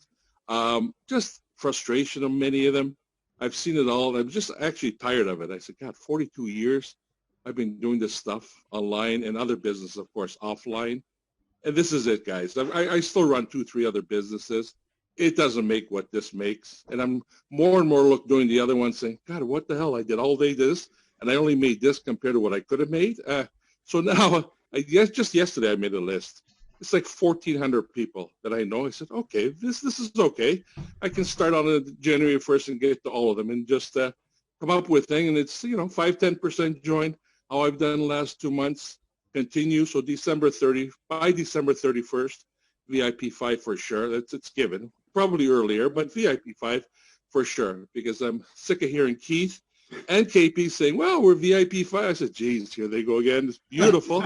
Just frustration of many of them. I've seen it all. I'm just actually tired of it. I said, God, 42 years I've been doing this stuff online and other businesses, of course, offline. And this is it, guys. I still run 2-3 other businesses. It doesn't make what this makes. And I'm more and more doing the other one saying, God, what the hell? I did all day this, and I only made this compared to what I could have made. So now, just yesterday I made a list. it's like 1,400 people that I know. I said, okay, this is okay. I can start on January 1st and get to all of them and just come up with thing. And it's, 5-10% join. How I've done the last 2 months. Continue. So by December 31st, VIP 5 for sure. It's given. Probably earlier, but VIP 5 for sure, because I'm sick of hearing Keith and KP saying, well, we're VIP 5. I said, geez, here they go again. It's beautiful.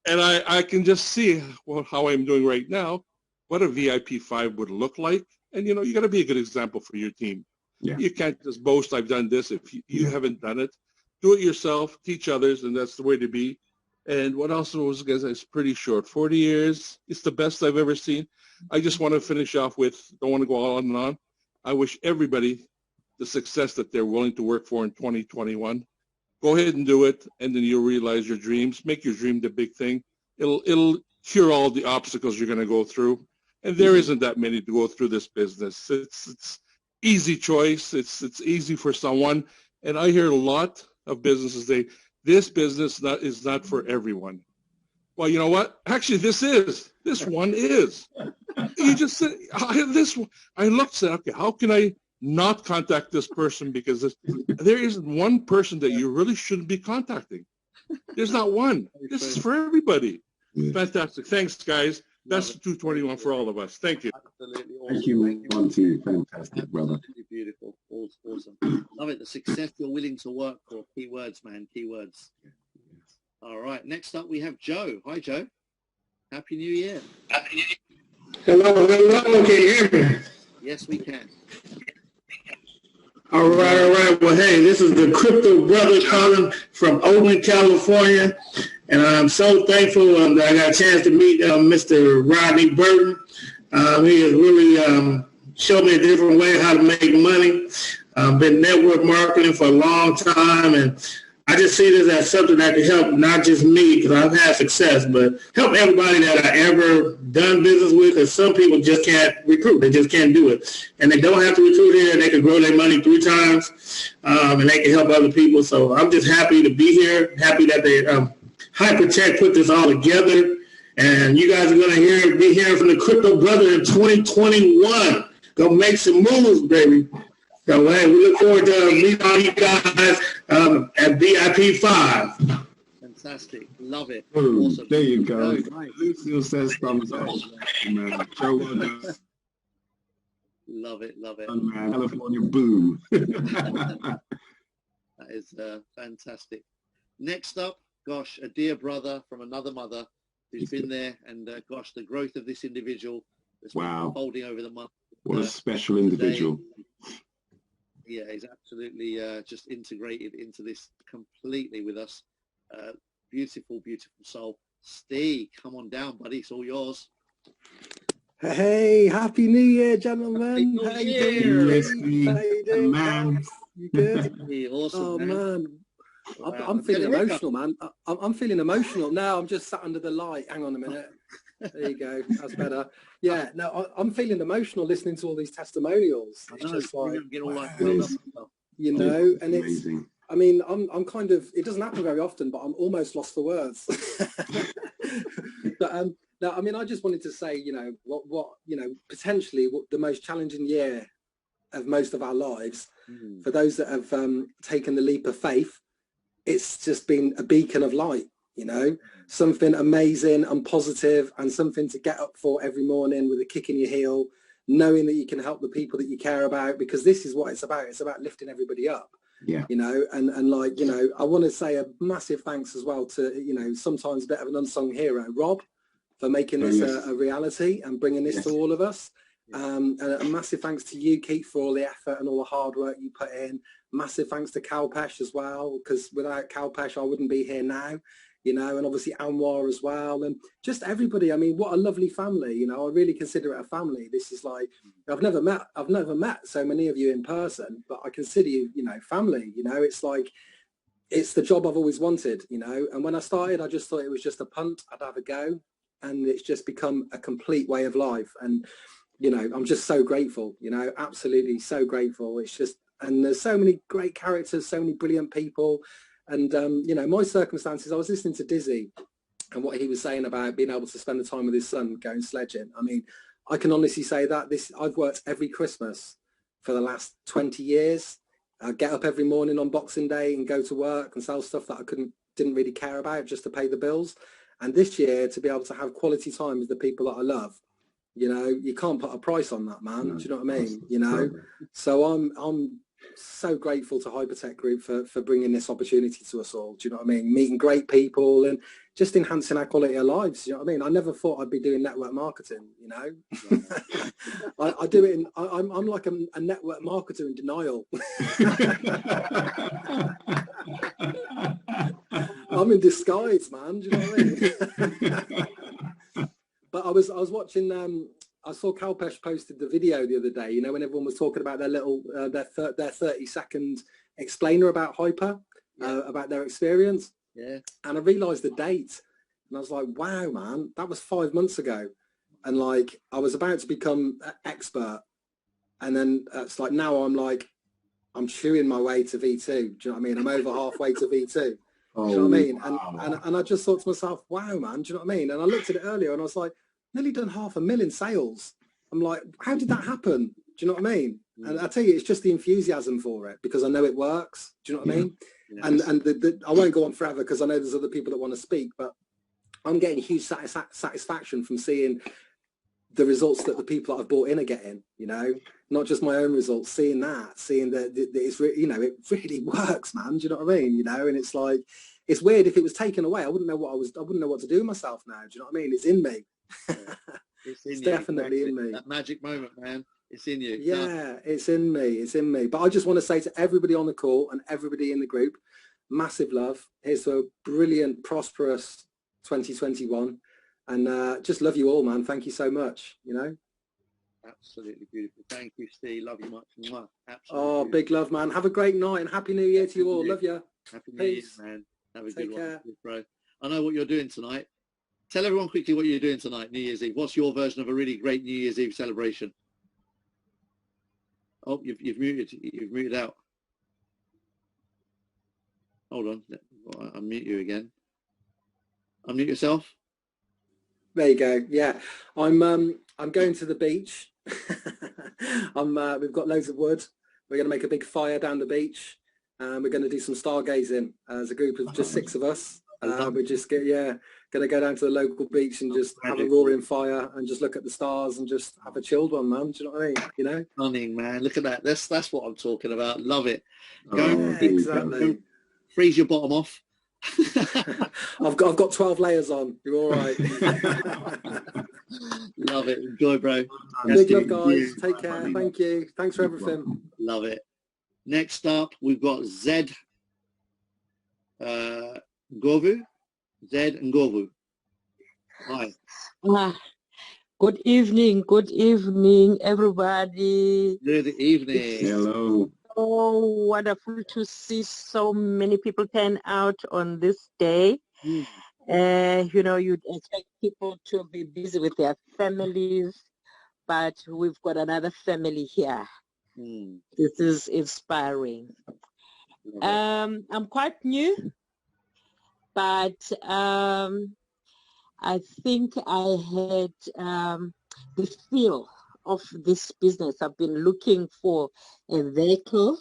And I can just see how I'm doing right now, what a VIP 5 would look like. And, you got to be a good example for your team. Yeah. You can't just boast, I've done this. If you haven't done it, do it yourself, teach others, and that's the way to be. And what else was, guys, it's pretty short. 40 years, it's the best I've ever seen. I just want to finish off with, don't want to go on and on. I wish everybody the success that they're willing to work for in 2021. Go ahead and do it, and then you'll realize your dreams. Make your dream the big thing. It'll cure all the obstacles you're going to go through. And there isn't that many to go through this business. It's easy choice. It's easy for someone. And I hear a lot of businesses say, this business is not for everyone. Well, you know what? Actually, this one is. You just said, I looked and said, okay, how can I not contact this person? Because there isn't one person that you really shouldn't be contacting. There's not one. This is for everybody. Fantastic. Thanks, guys. That's 221 for all of us. Thank you. Absolutely awesome. Thank you, Monty. Fantastic, brother. Absolutely beautiful. Awesome. Love it. The success you're willing to work for. Key words, man. Key words. All right. Next up, we have Joe. Hi, Joe. Happy New Year. Happy New Year. Hello. Can you hear me? Yes, we can. All right. Well, hey, this is the Crypto Brother calling from Oakland, California. And I'm so thankful that I got a chance to meet Mr. Rodney Burton. He has really showed me a different way how to make money. I've been network marketing for a long time, and I just see this as something that can help not just me, because I've had success, but help everybody that I ever done business with, because some people just can't recruit. They just can't do it. And they don't have to recruit here. They can grow their money 3 times, and they can help other people. So I'm just happy to be here, happy that they Hypertech put this all together, and you guys are going to be hearing from the Crypto Brother in 2021. Go make some moves, baby. So, hey, we look forward to meeting all you guys at VIP 5. Fantastic. Love it. Boom. Awesome. There you go. Lucille says thumbs up. Man. Joe, love it. Man. California, boom. That is fantastic. Next up, gosh, a dear brother from another mother who's been there, and gosh, the growth of this individual that's been unfolding over the month. What a special individual. Yeah, he's absolutely just integrated into this completely with us. Beautiful soul. Steve, come on down, buddy. It's all yours. Hey, Happy New Year, gentlemen. How you doing? Man. You good? Awesome, oh, man. Wow. I'm feeling emotional, man. I'm feeling emotional now. I'm just sat under the light. Hang on a minute. There you go. That's better. Yeah. No, I'm feeling emotional listening to all these testimonials. It's just like, you know, and it's. Amazing. I mean, I'm kind of. It doesn't happen very often, but I'm almost lost for words. But no, I mean, I just wanted to say, you know, what you know, potentially the most challenging year of most of our lives for those that have taken the leap of faith. It's just been a beacon of light, you know, something amazing and positive, and something to get up for every morning with a kick in your heel, knowing that you can help the people that you care about, because this is what it's about. It's about lifting everybody up, you know, and like, you know, I want to say a massive thanks as well to, you know, sometimes a bit of an unsung hero, Rob, for making this a reality and bringing this to all of us. And a massive thanks to you, Keith, for all the effort and all the hard work you put in. Massive thanks to Kalpesh as well, because without Kalpesh, I wouldn't be here now, you know, and obviously Anwar as well. And just everybody. I mean, what a lovely family, you know, I really consider it a family. This is like, I've never met so many of you in person, but I consider you, you know, family, you know. It's like, it's the job I've always wanted, you know. And when I started, I just thought it was just a punt. I'd have a go. And it's just become a complete way of life. And, you know, I'm just so grateful, you know, absolutely so grateful. It's just, and there's so many great characters, so many brilliant people. And, you know, my circumstances, I was listening to Dizzy and what he was saying about being able to spend the time with his son going sledging. I mean, I can honestly say that I've worked every Christmas for the last 20 years. I get up every morning on Boxing Day and go to work and sell stuff that I didn't really care about just to pay the bills. And this year, to be able to have quality time with the people that I love, you know, you can't put a price on that, man. Do you know what I mean? You know, so I'm so grateful to Hypertech Group for bringing this opportunity to us all. Do you know what I mean? Meeting great people and just enhancing our quality of lives. Do you know what I mean? I never thought I'd be doing network marketing, you know. I do it I'm like a network marketer in denial. I'm in disguise, man. Do you know what I mean? But I was watching. I saw Kalpesh posted the video the other day. You know, when everyone was talking about their little their 30-second explainer about Hyper, about their experience. Yeah. And I realised the date, and I was like, wow, man, that was 5 months ago, and like I was about to become an expert, and then it's like now I'm chewing my way to V2. Do you know what I mean? I'm over halfway to V2. Do you know what I mean? Wow. And I just thought to myself, wow, man, do you know what I mean? And I looked at it earlier and I was like, nearly done 500,000 sales. I'm like, how did that happen? Do you know what I mean? And I tell you, it's just the enthusiasm for it, because I know it works. Do you know what I mean? Yes. And I won't go on forever because I know there's other people that want to speak, but I'm getting huge satisfaction from seeing the results that the people that I've brought in are getting, you know, not just my own results, seeing that it's you know, it really works, man. Do you know what I mean? You know, and it's like, it's weird. If it was taken away, I wouldn't know what to do with myself now. Do you know what I mean? It's in me. It's definitely in me. That magic moment, man. It's in you. Yeah, it's in me. It's in me. But I just want to say to everybody on the call and everybody in the group, massive love. Here's to a brilliant, prosperous 2021. And just love you all, man. Thank you so much, you know. Absolutely beautiful. Thank you, Steve. Love you much. Absolutely. Oh, big love, man. Have a great night and Happy New Year to you all. Love you. Happy New Year, man. Have a good one, bro. I know what you're doing tonight. Tell everyone quickly what you're doing tonight, New Year's Eve. What's your version of a really great New Year's Eve celebration? Oh, you've muted out. Hold on. I'll mute you again. Unmute yourself. There you go. Yeah, I'm going to the beach. We've got loads of wood. We're going to make a big fire down the beach, and we're going to do some stargazing as a group of just 6 of us. We just going to go down to the local beach and just have a roaring fire and just look at the stars and just have a chilled one, man. Do you know what I mean? You know, stunning, man. Look at that. That's what I'm talking about. Love it. Exactly. Freeze your bottom off. I've got 12 layers on. You're all right. Love it. Enjoy, bro. Big love, guys. Take care. Thank you. Thanks for everything. Love it. Next up, we've got Zed Govu. Zed and Govu. Hi. Good evening, everybody. Good evening. Hello. So wonderful to see so many people turn out on this day. You know, you'd expect people to be busy with their families, but we've got another family here. This is inspiring. I'm quite new, but I think I had the feel of this business. I've been looking for a vehicle.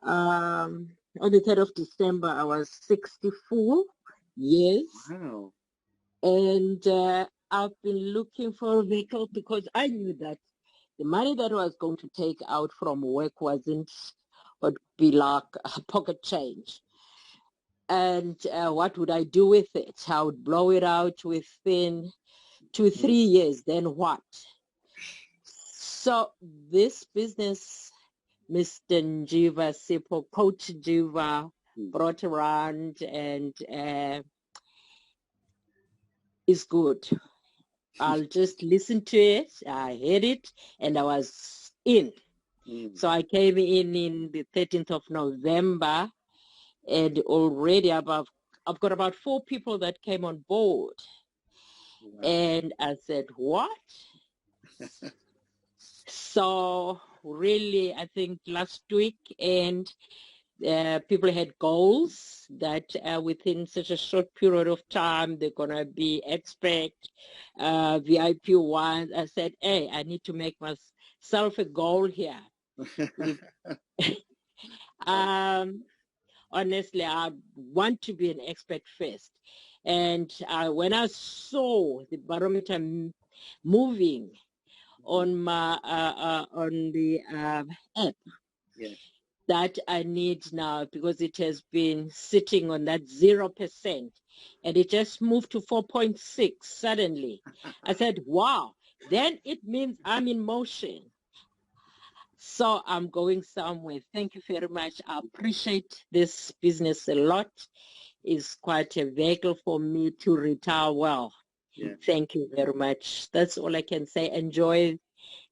On the 3rd of December, I was 64 years. Wow. And I've been looking for a vehicle because I knew that the money that I was going to take out from work would be like pocket change. And what would I do with it? I would blow it out within 2-3 years. Then what? So this business, Mr. Njiva Sipo, Coach Njiva, brought around and is good. I'll just listen to it. I heard it and I was in. So I came in the 13th of November, and already I've got about 4 people that came on board. Wow. And I said, what? So really, I think last week, and people had goals that within such a short period of time, they're going to be expert, VIP ones. I said, hey, I need to make myself a goal here. Honestly, I want to be an expert first. And when I saw the barometer moving on my on the app, yeah, that I need now, because it has been sitting on that 0%, and it just moved to 4.6 suddenly. I said, wow, then it means I'm in motion. So I'm going somewhere. Thank you very much. I appreciate this business a lot. It's quite a vehicle for me to retire well. Yeah. Thank you very much. That's all I can say. Enjoy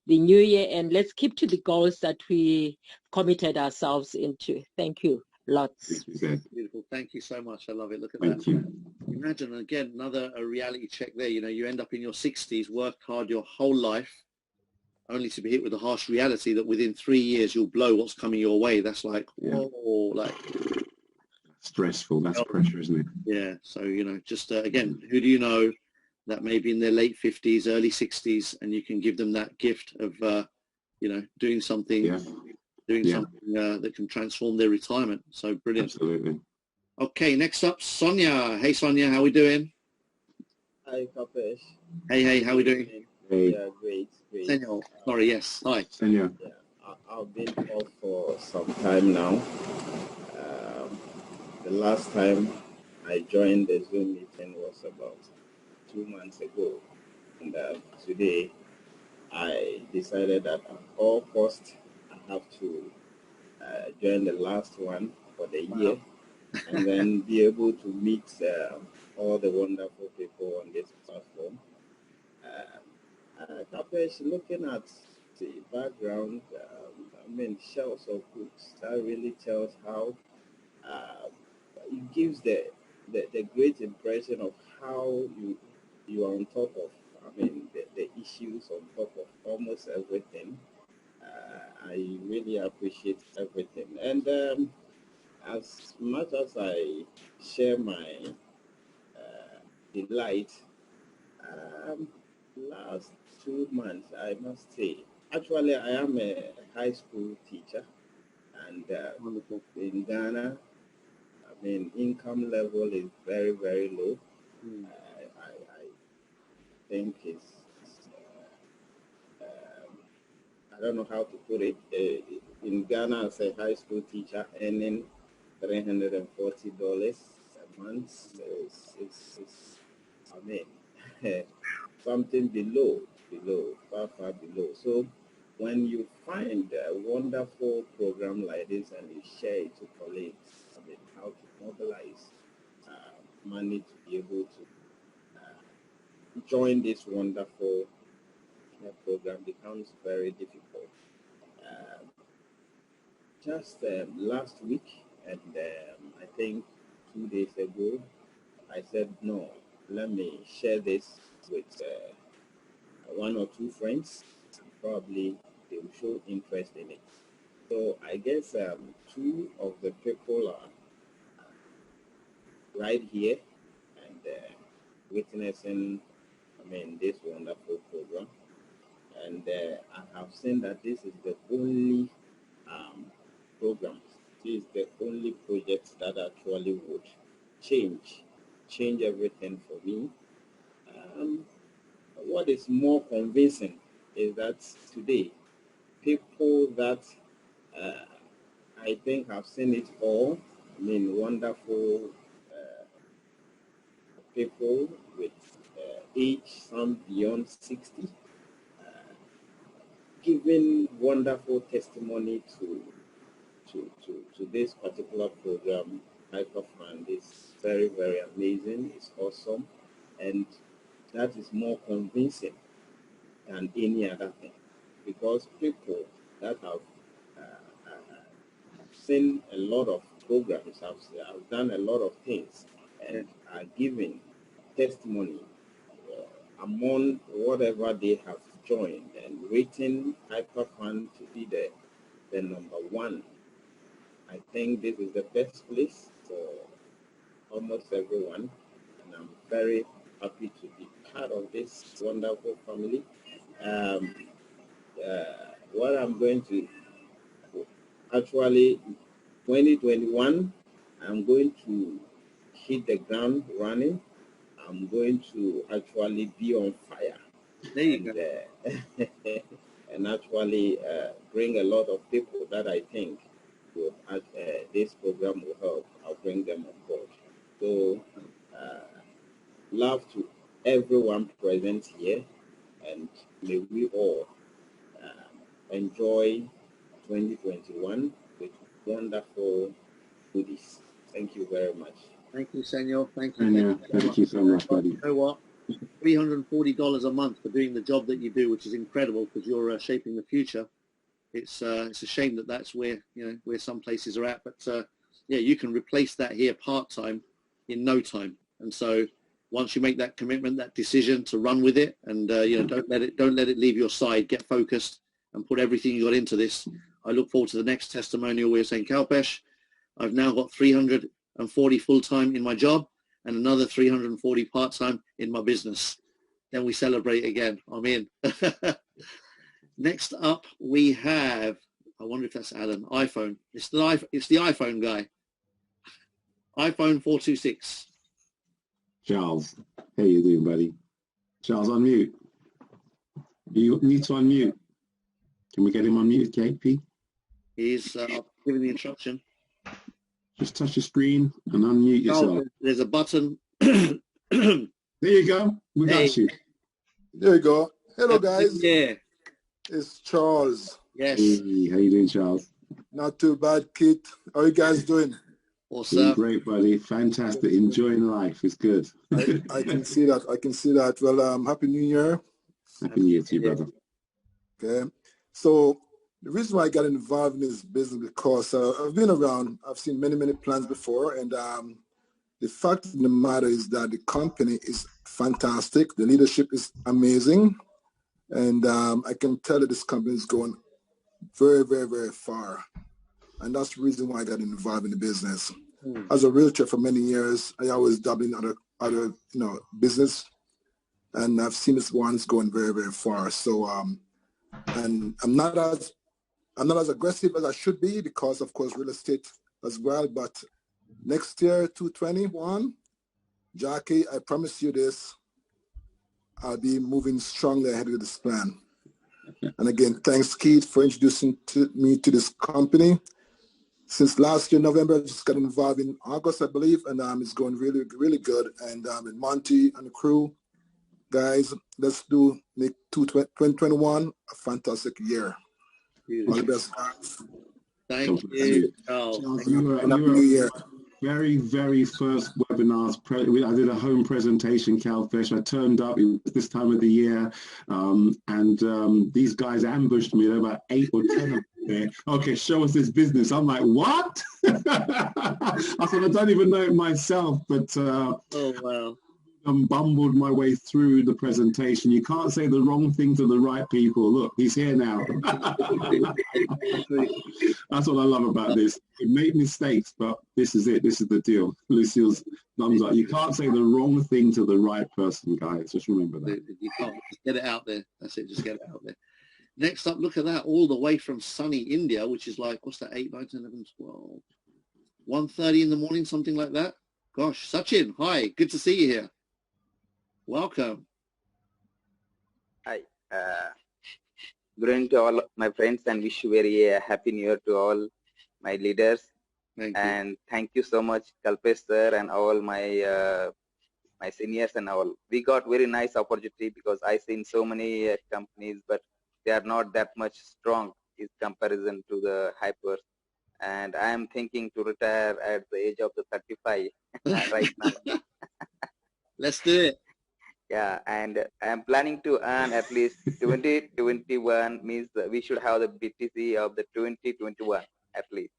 the new year, and let's keep to the goals that we committed ourselves into. Thank you. Lots. Beautiful. Thank you so much. I love it. Look at that. Thank you. Imagine, again, another reality check there. You know, you end up in your 60s, worked hard your whole life, only to be hit with the harsh reality that within 3 years you'll blow what's coming your way. That's like, whoa, like stressful. That's pressure, isn't it? Yeah. So, you know, just again, who do you know that may be in their late 50s, early 60s, and you can give them that gift of, you know, doing something, something that can transform their retirement. So brilliant. Absolutely. Okay, next up, Sonia. Hey, Sonia, how we doing? Hi, Kapesh. Hey, how we doing? Hey. Yeah, great. Senor. Sorry, yes. Hi. Senor. Yeah, I've been off for some time now. The last time I joined the Zoom meeting was about 2 months ago. And today I decided that at all costs I have to join the last one for the year and then be able to meet all the wonderful people on this platform. Kapesh, looking at the background, I mean, shelves of books, that really tells how it gives the great impression of how you are on top of, I mean, the issues on top of almost everything. I really appreciate everything. And as much as I share my delight, last 2 months, I must say, actually, I am a high school teacher, and in Ghana, I mean, income level is very, very low. I think it's, I don't know how to put it. In Ghana, as a high school teacher, earning $340 a month is I mean, something below, far below. So when you find a wonderful program like this and you share it to colleagues, I mean, how to mobilize money to be able to join this wonderful program becomes very difficult. Just last week, and I think 2 days ago, I said, no, let me share this with one or two friends. Probably they will show interest in it. So I guess two of the people are right here and witnessing, I mean, this wonderful program. And I have seen that this is the only program, this is the only project that actually would change everything for me. What is more convincing is that today, people that I think have seen it all, I mean, wonderful people with age, some beyond 60, giving wonderful testimony to this particular program. Hyperfund is very, very amazing. It's awesome. And that is more convincing than any other thing, because people that have seen a lot of programs, have done a lot of things, and are giving testimony among whatever they have joined and rating Hyperfund to be the number one I think this is the best place for almost everyone, and I'm very happy to be part of this wonderful family. What I'm going to actually 2021, I'm going to hit the ground running. I'm going to actually be on fire. There you go. And actually bring a lot of people that I think will, this program will help. I'll bring them on board. So, love to everyone present here, and may we all enjoy 2021 with wonderful goodies. Thank you very much. Thank you, Senor. Thank you. Senor, thank you so much, buddy. You know what? $340 a month for doing the job that you do, which is incredible because you're shaping the future. It's a shame that that's where where some places are at, but yeah, you can replace that here part-time in no time. And so once you make that commitment, that decision to run with it, and don't let it leave your side. Get focused and put everything you got into this. I look forward to the next testimonial where you're saying, Kalpesh, I've now got 340 full-time in my job and another 340 part-time in my business. Then we celebrate again. I'm in. Next up, we have, I wonder if that's Alan, iPhone. It's the iPhone guy. iPhone 426. Charles, how you doing, buddy? Charles, unmute. You need to unmute. Can we get him unmuted, KP? He's giving the instruction. Just touch the screen and unmute yourself. There's a button. There you go. We got you. There you go. Hello, guys. Yeah. It's Charles. Yes. Hey, how you doing, Charles? Not too bad, Kit. How are you guys doing? Awesome. Doing great, buddy. Fantastic. Enjoying life. It's good. I can see that. I can see that. Well, Happy New Year. Happy New Year to you, brother. Okay. So the reason why I got involved in this business because I've been around. I've seen many, many plans before. And the fact of the matter is that the company is fantastic. The leadership is amazing. And I can tell that this company is going very, very, very far. And that's the reason why I got involved in the business. As a realtor for many years, I always dabble in other business. And I've seen this one's going very, very far. So, and I'm not as aggressive as I should be because, of course, real estate as well. But next year, 2021, Jackie, I promise you this, I'll be moving strongly ahead with this plan. And again, thanks, Keith, for introducing me to this company. Since last year, November, I just got involved in August, I believe, and it's going really, really good. And Monty and the crew, guys, let's make 2021 a fantastic year. All the best, guys. Thank you, Charles. New Year. Very, very first webinars. I did a home presentation, Kalpesh. I turned up. It was this time of the year, and these guys ambushed me. There were about 8 or 10 of them there. Okay, show us this business. I'm like, what? I said, I don't even know it myself, but oh wow. Bumbled my way through the presentation. You can't say the wrong thing to the right people. Look, he's here now. That's what I love about this. It made mistakes, but this is it. This is the deal. Lucille's thumbs up. You can't say the wrong thing to the right person, guys. Just remember that. You can't. Just get it out there. That's it. Just get it out there. Next up, look at that. All the way from sunny India, which is like, what's that, 8, 9, 10, 11, 12, 1:30 in the morning, something like that. Gosh, Sachin, hi. Good to see you here. Welcome. Hi. Good evening to all my friends and wish you very happy new year to all my leaders. Thank you so much, Kalpesh sir, and all my my seniors and all. We got very nice opportunity because I seen so many companies, but they are not that much strong in comparison to the hypers. And I am thinking to retire at the age of the 35 right now. Let's do it. Yeah, and I'm planning to earn at least 2021 means that we should have the BTC of the 2021 at least.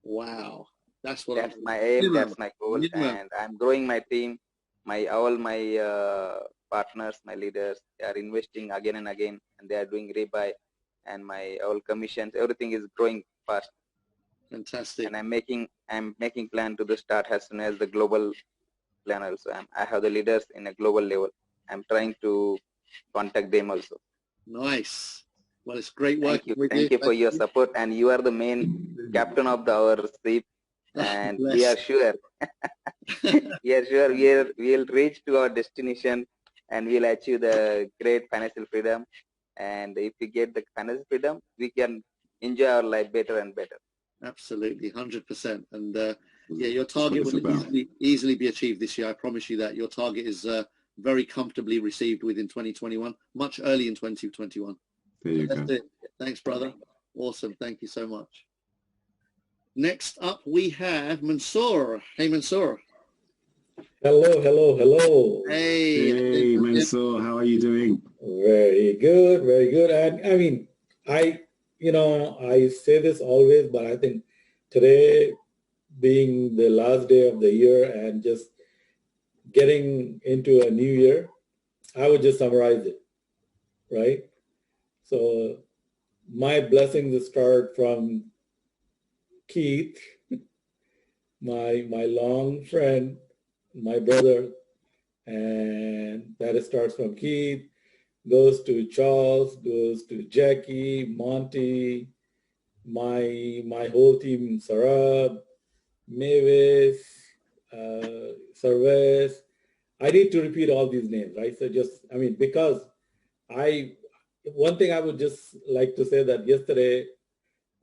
Wow, that's my aim. That's my goal, and I'm growing my team. All my partners, my leaders, they are investing again and again, and they are doing rebuy, and my all commissions, everything is growing fast. Fantastic. And I'm making plan to the start as soon as the global plan also. I have the leaders in a global level. I'm trying to contact them also. Nice. Well, it's great Thank working you. with Thank you for your support, and you are the main captain of our ship. And we are sure, we'll reach to our destination, and we'll achieve the great financial freedom. And if we get the financial freedom, we can enjoy our life better and better. Absolutely, 100%. And yeah, your target will easily be achieved this year. I promise you that. Your target is very comfortably received within 2021, much early in 2021. There you That's go. it. Thanks, brother. Awesome. Thank you so much. Next up, we have Mansoor. Hey, Mansoor. Hello. Hey, Mansoor, how are you doing? Very good. And I mean, I say this always, but I think today being the last day of the year and just getting into a new year, I would just summarize it, right? So my blessings start from Keith, my long friend, my brother, and that starts from Keith, goes to Charles, goes to Jackie, Monty, my whole team, Sarab, Mavis, Sarves. I need to repeat all these names, right? So because one thing I would just like to say that yesterday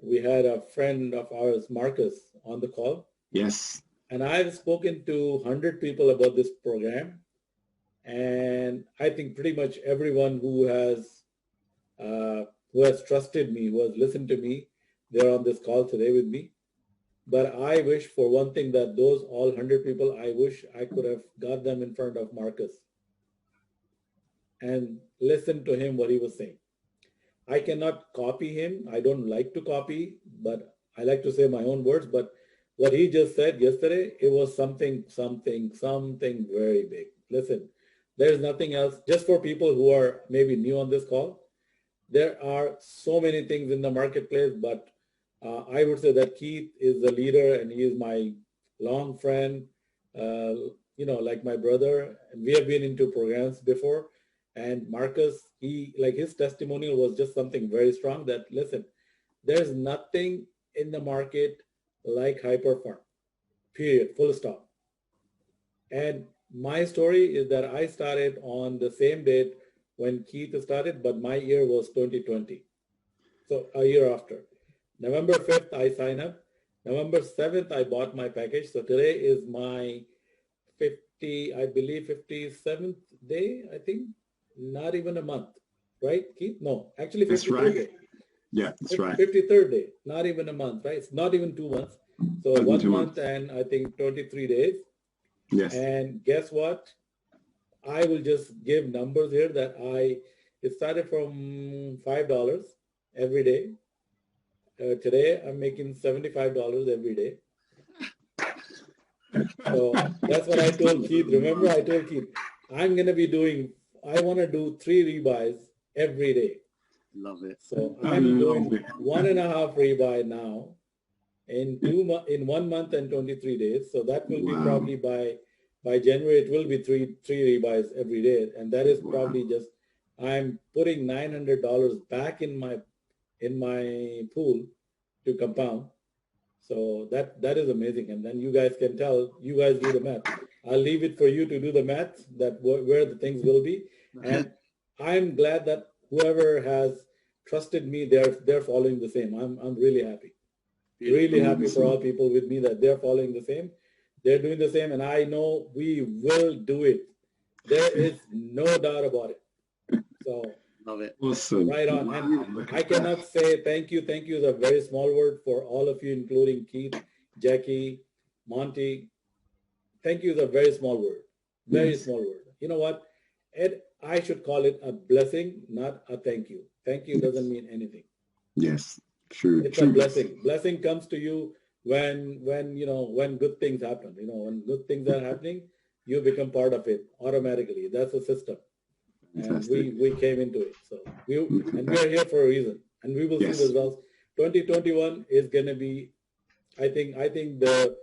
we had a friend of ours, Marcus, on the call. Yes. And I've spoken to 100 people about this program. And I think pretty much everyone who has trusted me, who has listened to me, they're on this call today with me. But I wish for one thing that those all 100 people, I wish I could have got them in front of Marcus and listened to him what he was saying. I cannot copy him. I don't like to copy, but I like to say my own words. But what he just said yesterday, it was something very big. Listen, there's nothing else. Just for people who are maybe new on this call, there are so many things in the marketplace, but I would say that Keith is the leader and he is my long friend, like my brother. And we have been into programs before. And Marcus, his testimonial was just something very strong that, listen, there's nothing in the market like Hyperfarm, period, full stop. And my story is that I started on the same date when Keith started, but my year was 2020. So a year after. November 5th, I signed up. November 7th, I bought my package. So today is my 57th day, I think. Not even a month, right, Keith? No, actually 53rd day. Yeah, that's right. 53rd day, not even a month, right? It's not even 2 months. So 1 month and I think 23 days. Yes. And guess what? I will just give numbers here that it started from $5 every day. Today, I'm making $75 every day. So that's what I told Keith. Remember, I told Keith, I want to do 3 rebuys every day. Love it. So I'm doing 1.5 rebuy now in 1 month and 23 days. So that will be probably by January, it will be three rebuys every day. And that is probably just, I'm putting $900 back in my pool to compound. So that is amazing. And then you guys can tell, you guys do the math. I'll leave it for you to do the math that where the things will be. And I'm glad that whoever has trusted me, they're following the same. I'm really happy. Really happy for all people with me that they're following the same. They're doing the same. And I know we will do it. There is no doubt about it. So love it. Awesome. Right on. And I cannot say thank you. Thank you is a very small word for all of you, including Keith, Jackie, Monty. Thank you is a very small word. Very small word. You know what? Ed, I should call it a blessing, not a thank you. Thank you doesn't mean anything. Yes, true. It's a blessing. Blessing comes to you when good things happen. When good things are happening, you become part of it automatically. That's a system. And we came into it. So we're here for a reason. And we will see the results. 2021 is going to be I think the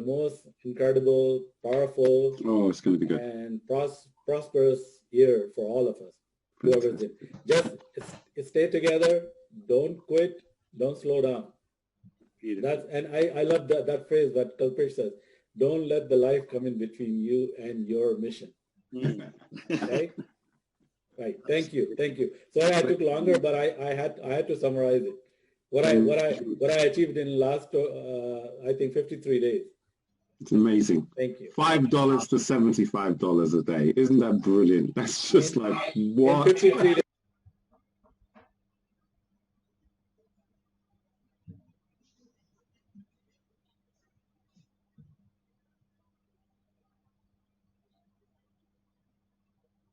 most incredible, powerful, it's going to be good, and prosperous year for all of us. Whoever's in, just stay together. Don't quit. Don't slow down. That's, and I love that phrase that Kalpesh says. Don't let the life come in between you and your mission. Okay. Right. Thank you. Sorry I took longer, but I had to summarize it. What I achieved in last I think 53 days. It's amazing. Thank you. $5 to $75 a day. Isn't that brilliant? That's just like what? In 53 days.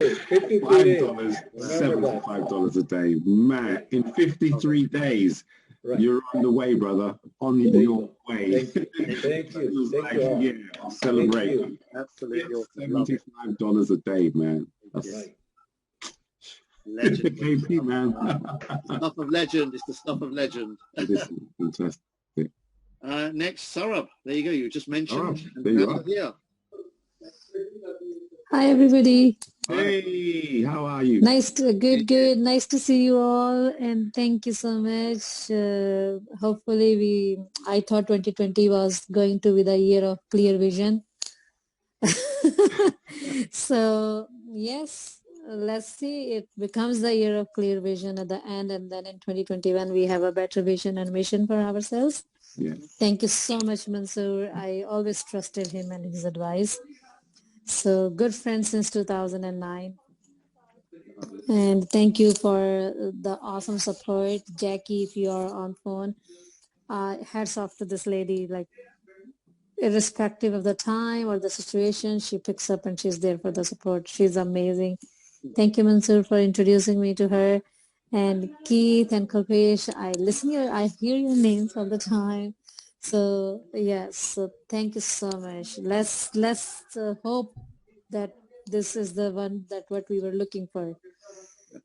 $5, $75 a day. Man, in 53 days, you're on the way, brother. On your way. Thank you. Yeah, I'll celebrate. Absolutely. $75 a day, man. That's right. Legend. KP, man. Stuff of legend. It's the stuff of legend. It is fantastic. Next, Sarab. There you go. You just mentioned. There you are. Yeah. Hi, everybody. Hey, how are you? Good. Nice to see you all, and thank you so much. Hopefully, I thought 2020 was going to be the year of clear vision. So, yes, let's see. It becomes the year of clear vision at the end, and then in 2021, we have a better vision and mission for ourselves. Yes. Thank you so much, Mansoor. I always trusted him and his advice. So good friend since 2009. And thank you for the awesome support. Jackie, if you are on phone, hats off to this lady. Like, irrespective of the time or the situation, she picks up and she's there for the support. She's amazing. Thank you, Mansoor, for introducing me to her. And Keith and Kalpesh, I hear your names all the time. So yes, so thank you so much. Let's hope that this is the one that what we were looking for.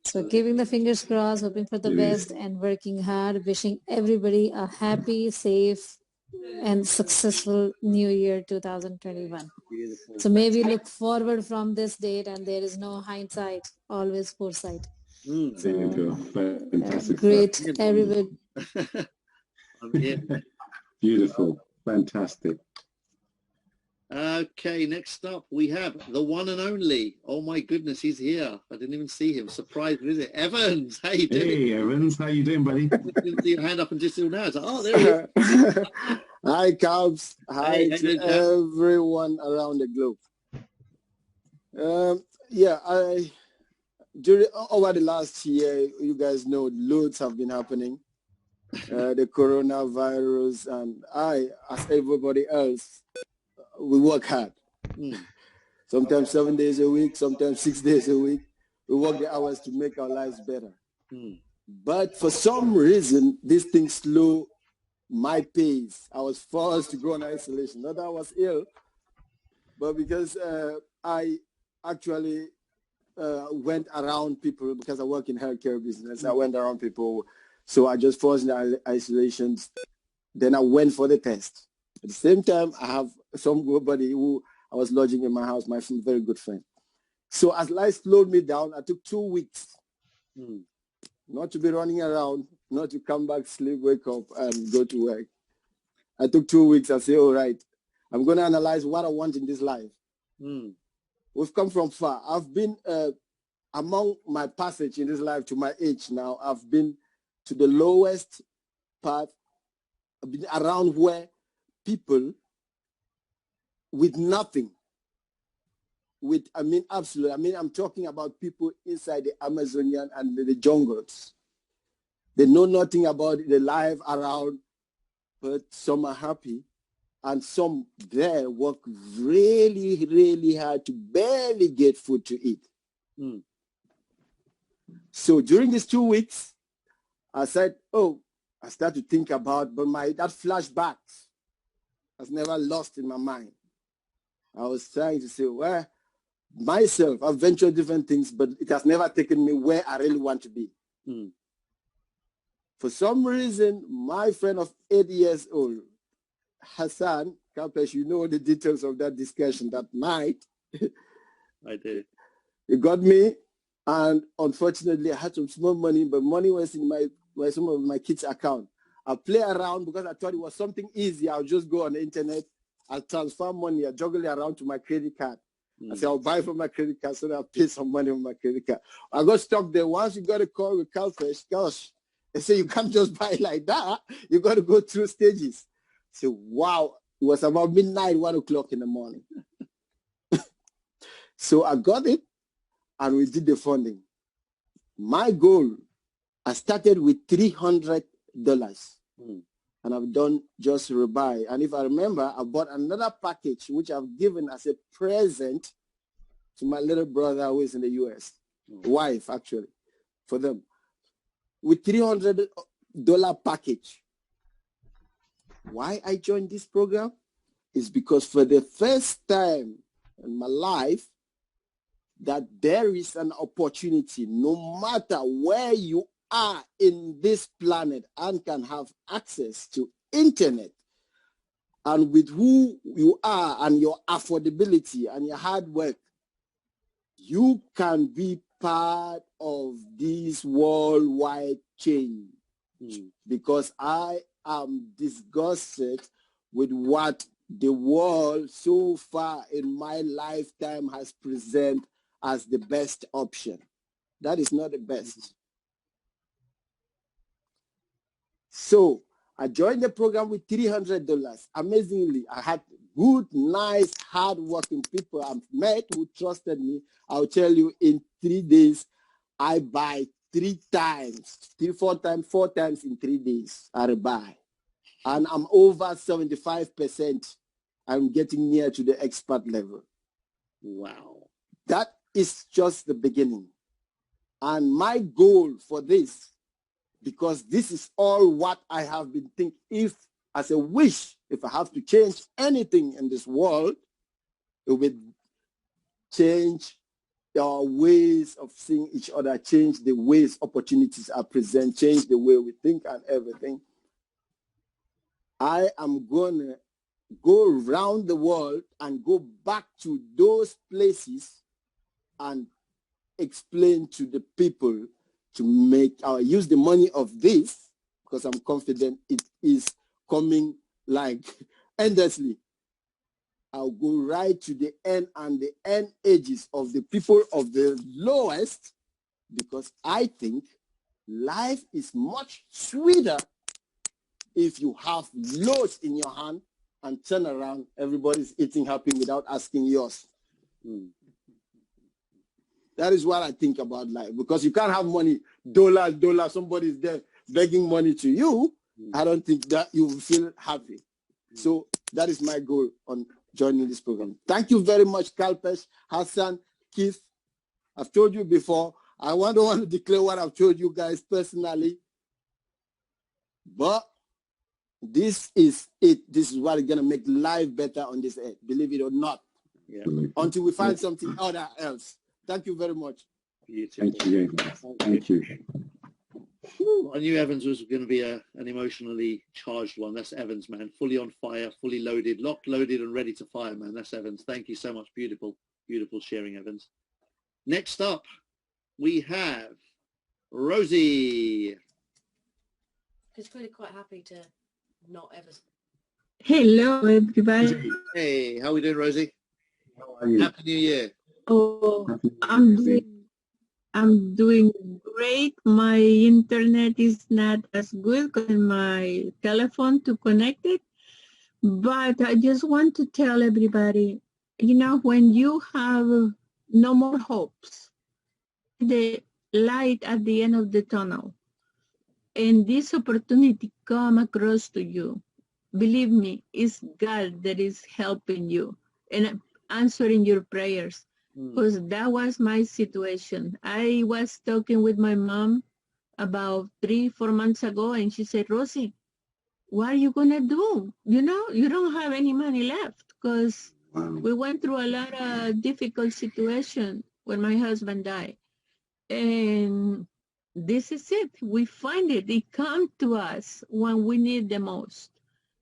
So keeping the fingers crossed, hoping for the best, and working hard. Wishing everybody a happy, safe, and successful New Year 2021. Beautiful. So maybe look forward from this date, and there is no hindsight, always foresight. There you go. Fantastic. Great, everybody. Beautiful. Fantastic. Okay, next up we have the one and only. Oh my goodness, he's here. I didn't even see him. Surprise visit. Evans, how you doing? Hey, Evans, how you doing, buddy? I didn't see your hand up and just now. It's like, oh, there he is. Hi, Cubs. Hi to everyone around the globe. Over the last year, you guys know loads have been happening. The coronavirus, and I, as everybody else, we work hard. Sometimes 7 days a week, sometimes 6 days a week. We work the hours to make our lives better. But for some reason, this thing slowed my pace. I was forced to go on isolation. Not that I was ill, but because I actually went around people, because I work in healthcare business. I went around people. So I just forced the isolations. Then I went for the test. At the same time, I have somebody who I was lodging in my house, my very good friend. So as life slowed me down, I took 2 weeks not to be running around, not to come back, sleep, wake up, and go to work. I took 2 weeks. I said, all right, I'm going to analyze what I want in this life. We've come from far. I've been among my passage in this life to my age now. I've been to the lowest part. I've been around where people with nothing, absolutely. I'm talking about people inside the Amazonian and the jungles. They know nothing about the life around, but some are happy, and some there work really, really hard to barely get food to eat. So during these 2 weeks, I said, I started to think about, but that flashback has never lost in my mind. I was trying to say, well, myself, I've ventured different things, but it has never taken me where I really want to be. For some reason, my friend of 8 years old, Hassan, Kampesh, you know the details of that discussion that night. I do. He got me, and unfortunately, I had some small money, but money was in some of my kids' account. I play around because I thought it was something easy. I'll just go on the internet, I'll transfer money, I'll juggle it around to my credit card. I said, I'll buy from my credit card so that I'll pay some money on my credit card. I got stuck there. Once you got a call with Calfish, gosh, they say you can't just buy like that. You got to go through stages. I said, wow. It was about midnight, 1 o'clock in the morning. So I got it, and we did the funding. My goal, I started with $300, and I've done just rebuy. And if I remember, I bought another package, which I've given as a present to my little brother who is in the US, wife actually, for them. With $300 package. Why I joined this program is because for the first time in my life, that there is an opportunity, no matter where you are in this planet, and can have access to internet, and with who you are and your affordability and your hard work, you can be part of this worldwide change. Because I am disgusted with what the world so far in my lifetime has presented as the best option. That is not the best. So I joined the program with $300. Amazingly, I had good, nice, hard-working people I've met who trusted me. I'll tell you, in 3 days, I buy 3 times, 4 times in 3 days. I buy. And I'm over 75%. I'm getting near to the expert level. Wow. That is just the beginning. And my goal for this, because this is all what I have been thinking, if as a wish, if I have to change anything in this world, it will change our ways of seeing each other, change the ways opportunities are present, change the way we think and everything. I am going to go around the world and go back to those places and explain to the people to make use the money of this, because I'm confident it is coming like endlessly. I'll go right to the end and the end ages of the people of the lowest, because I think life is much sweeter if you have loads in your hand and turn around, everybody's eating happy without asking yours. That is what I think about life, because you can't have money, dollar, somebody's there begging money to you. I don't think that you will feel happy. So that is my goal on joining this program. Thank you very much, Kalpesh, Hassan, Keith. I've told you before, I don't want to declare what I've told you guys personally, but this is it. This is what is going to make life better on this earth, believe it or not. Yeah. Until we find something else. Thank you very much. Beautiful. Thank you. Thank you. I knew Evans was going to be an emotionally charged one. That's Evans, man. Fully on fire, fully loaded, locked, loaded, and ready to fire, man. That's Evans. Thank you so much. Beautiful, beautiful sharing, Evans. Next up, we have Rosie. Just really quite happy to not ever. Hello, everybody. Hey, how are we doing, Rosie? How are you? Happy New Year. Oh, I'm doing great. My internet is not as good because my telephone to connect it. But I just want to tell everybody, you know, when you have no more hopes, the light at the end of the tunnel, and this opportunity come across to you, believe me, it's God that is helping you and answering your prayers. Because that was my situation. I was talking with my mom about 3-4 months ago, and she said, Rosie, what are you going to do? You know, you don't have any money left, because we went through a lot of difficult situation when my husband died. And this is it. We find it. It comes to us when we need the most.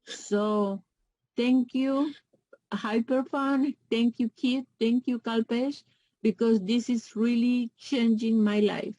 So thank you, Hyperfun. Thank you, Keith. Thank you, Kalpesh, because this is really changing my life.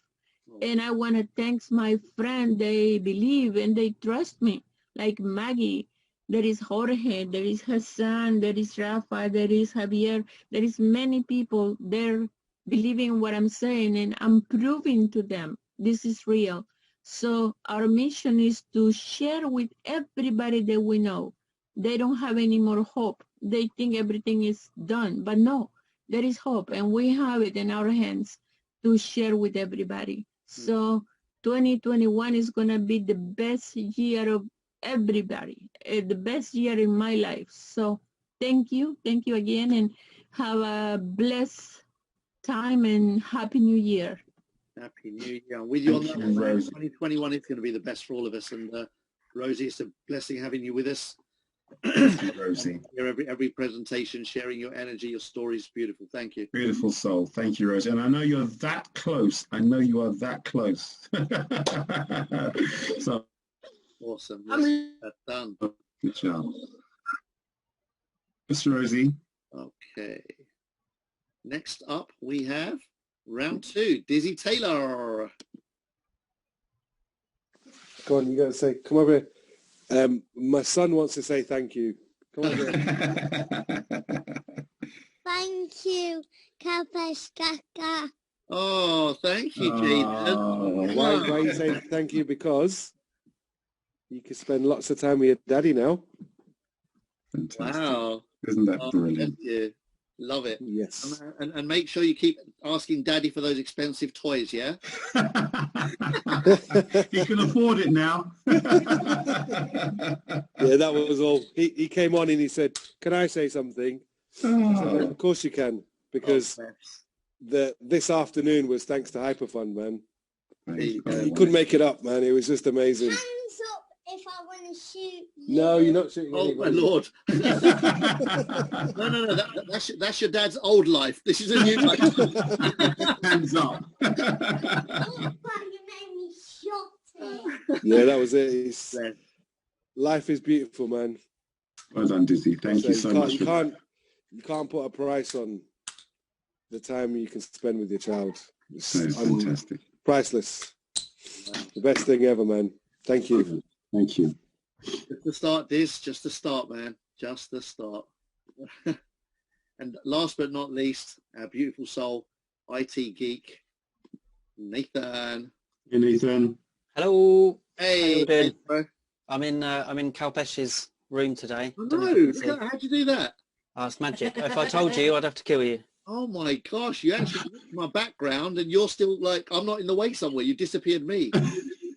And I want to thank my friend. They believe and they trust me, like Maggie. There is Jorge, there is Hassan, there is Rafa, there is Javier. There is many people there believing what I'm saying, and I'm proving to them this is real. So our mission is to share with everybody that we know. They don't have any more hope. They think everything is done, but no, there is hope, and we have it in our hands to share with everybody. So 2021 is going to be the best year of everybody, the best year in my life. So thank you again, and have a blessed time and Happy New Year. Happy New Year. With you on that one, man. 2021 is going to be the best for all of us. And Rosie, it's a blessing having you with us. Rosie. Every presentation, sharing your energy, your story is beautiful. Thank you. Beautiful soul. Thank you, Rosie. And I know you're that close. I know you are that close. So awesome. That's done. Good job. Mr. Rosie. Okay. Next up, we have round 2. Dizzy Taylor. Go on, you got to say, come over here. My son wants to say thank you. Come on. Thank you, Kalpesh Kaka. Oh, thank you, Jaden. Why you say thank you? Because you can spend lots of time with your daddy now. Fantastic. Wow. Isn't that brilliant? Thank you. Love it. Yes. And make sure you keep asking Daddy for those expensive toys, yeah? He can afford it now. Yeah, that was all. He came on and he said, "Can I say something?" I said, "Of course you can," because this afternoon was thanks to Hyperfund, man. He couldn't make it up, man. It was just amazing. Hands up if I want to shoot you. No, you're not shooting Oh, anybody. my Lord. No. That's your dad's old life. This is a new life. Hands up. But you made me shoot it. Yeah, that was it. Life is beautiful, man. Well done, Dizzy. Thank you so much. You can't put a price on the time you can spend with your child. It's fantastic. Priceless. The best thing ever, man. Thank you. Thank you. Just to start this, just to start, man. Just to start. And last but not least, our beautiful soul, IT geek, Nathan. Hey, Nathan. Hello. Hey. How you doing? Bro. I'm in Kalpesh's room today. No, how'd you do that? Oh, it's magic. If I told you, I'd have to kill you. Oh my gosh, you actually looked at my background and you're still like, I'm not in the way somewhere. You disappeared me.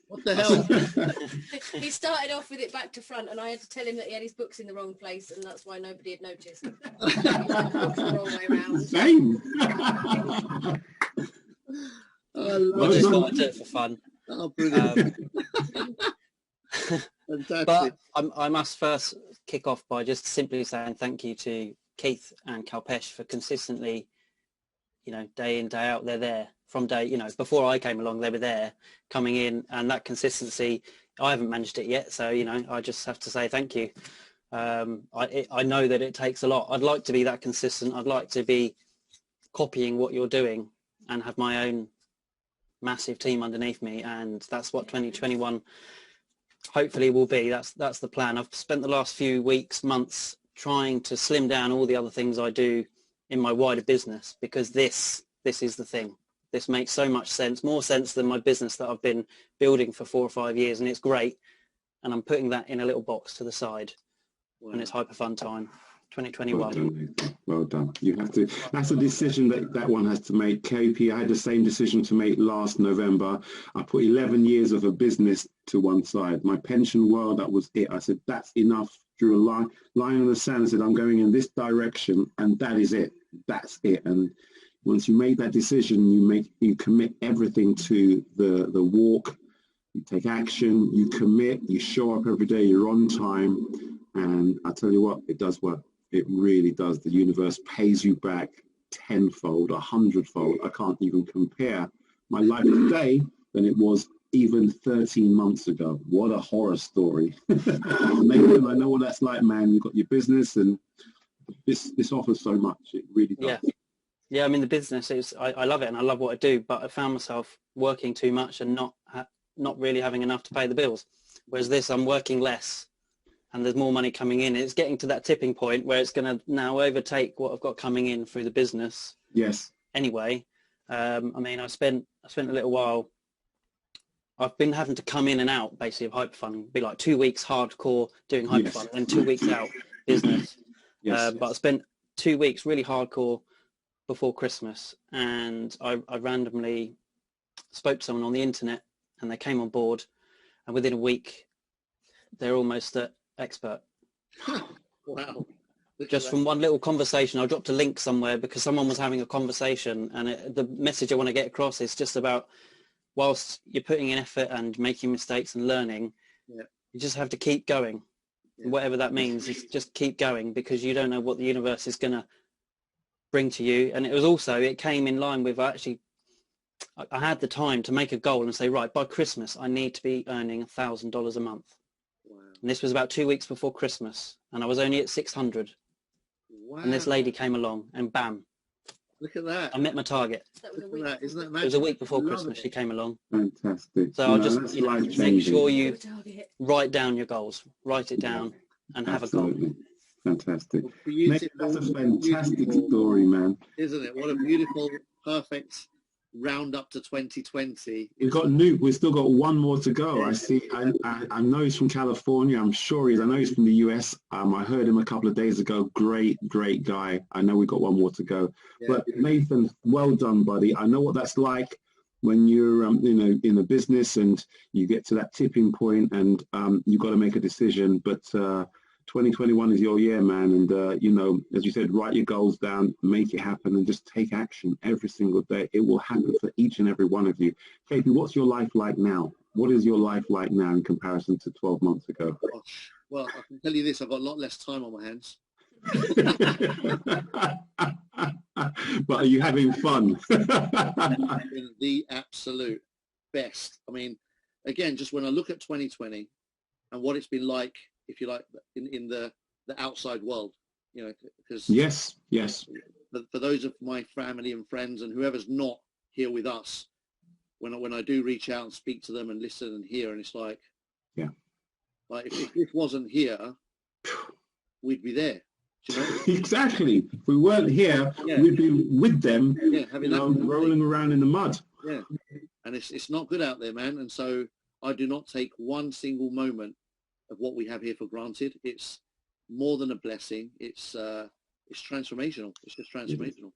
What the hell? He started off with it back to front, and I had to tell him that he had his books in the wrong place, and that's why nobody had noticed. The books the wrong way around. Same. I just thought I'd do it for fun. Oh, brilliant. But I must first kick off by just simply saying thank you to Keith and Kalpesh for consistently, day in, day out, they're there. From day, before I came along, they were there, coming in, and that consistency, I haven't managed it yet, so, I just have to say thank you. I know that it takes a lot. I'd like to be that consistent. I'd like to be copying what you're doing and have my own massive team underneath me, and that's what 2021 hopefully will be. That's the plan. I've spent the last few weeks, months trying to slim down all the other things I do in my wider business, because this is the thing. This makes so much sense, more sense than my business that I've been building for 4 or 5 years, and it's great. And I'm putting that in a little box to the side, and it's Hyperfun time, 2021. Well done, Nathan. Well done. You have to. That's a decision that one has to make. KP, I had the same decision to make last November. I put 11 years of a business to one side. My pension world, that was it. I said, that's enough. Drew a line in the sand and said, I'm going in this direction, and that is it. That's it. And once you make that decision, you commit everything to the walk. You take action, you commit, you show up every day, you're on time, and I tell you what, it does work. It really does. The universe pays you back tenfold, 100-fold. I can't even compare my life today than it was even 13 months ago. What a horror story. Nathan, I know what that's like, man. You've got your business, and this offers so much. It really does. Yeah, I mean, the business is, I love it and I love what I do, but I found myself working too much and not really having enough to pay the bills. Whereas this, I'm working less and there's more money coming in. It's getting to that tipping point where it's going to now overtake what I've got coming in through the business. Yes. Anyway, I mean, I spent a little while. I've been having to come in and out basically of Hyperfund. Be like 2 weeks hardcore doing Hyperfund, and 2 weeks out business. But I spent 2 weeks really hardcore before Christmas, and I randomly spoke to someone on the internet, and they came on board, and within a week, they're almost an expert. Wow. Just from one little conversation. I dropped a link somewhere because someone was having a conversation, and the message I want to get across is just about, whilst you're putting in effort and making mistakes and learning, you just have to keep going. Whatever that means, is just keep going, because you don't know what the universe is going to bring to you. And it came in line with, I had the time to make a goal and say, right, by Christmas, I need to be earning $1,000 a month. Wow. And this was about 2 weeks before Christmas, and I was only at 600. Wow. And this lady came along, and bam. Look at that. I met my target. Look at that. Isn't that magic? It was a week before Christmas she came along. Fantastic. So I'll just make sure you write down your goals. Write it down and have a goal. Fantastic. Mate, that's a fantastic story, man. Isn't it? What a beautiful, perfect round up to 2020. We've still got one more to go. I see. I know he's from California. I'm sure he is. I know he's from the US. I heard him a couple of days ago. Great guy. I know we've got one more to go. Yeah. But Nathan, well done, buddy. I know what that's like when you're in a business and you get to that tipping point and you've got to make a decision. But 2021 is your year, man. And, as you said, write your goals down, make it happen, and just take action every single day. It will happen for each and every one of you. KP, what's your life like now? What is your life like now in comparison to 12 months ago? Well, I can tell you this, I've got a lot less time on my hands. But are you having fun? The absolute best. I mean, again, just when I look at 2020 and what it's been like, if you like, in the outside world, because yes, for those of my family and friends and whoever's not here with us, when I do reach out and speak to them and listen and hear, and it's like, like if this wasn't here, we'd be there. Do you know? Exactly. If we weren't here, we'd be with them, rolling around in the mud. Yeah, and it's not good out there, man. And so I do not take one single moment of what we have here for granted. It's more than a blessing. It's transformational. It's just transformational.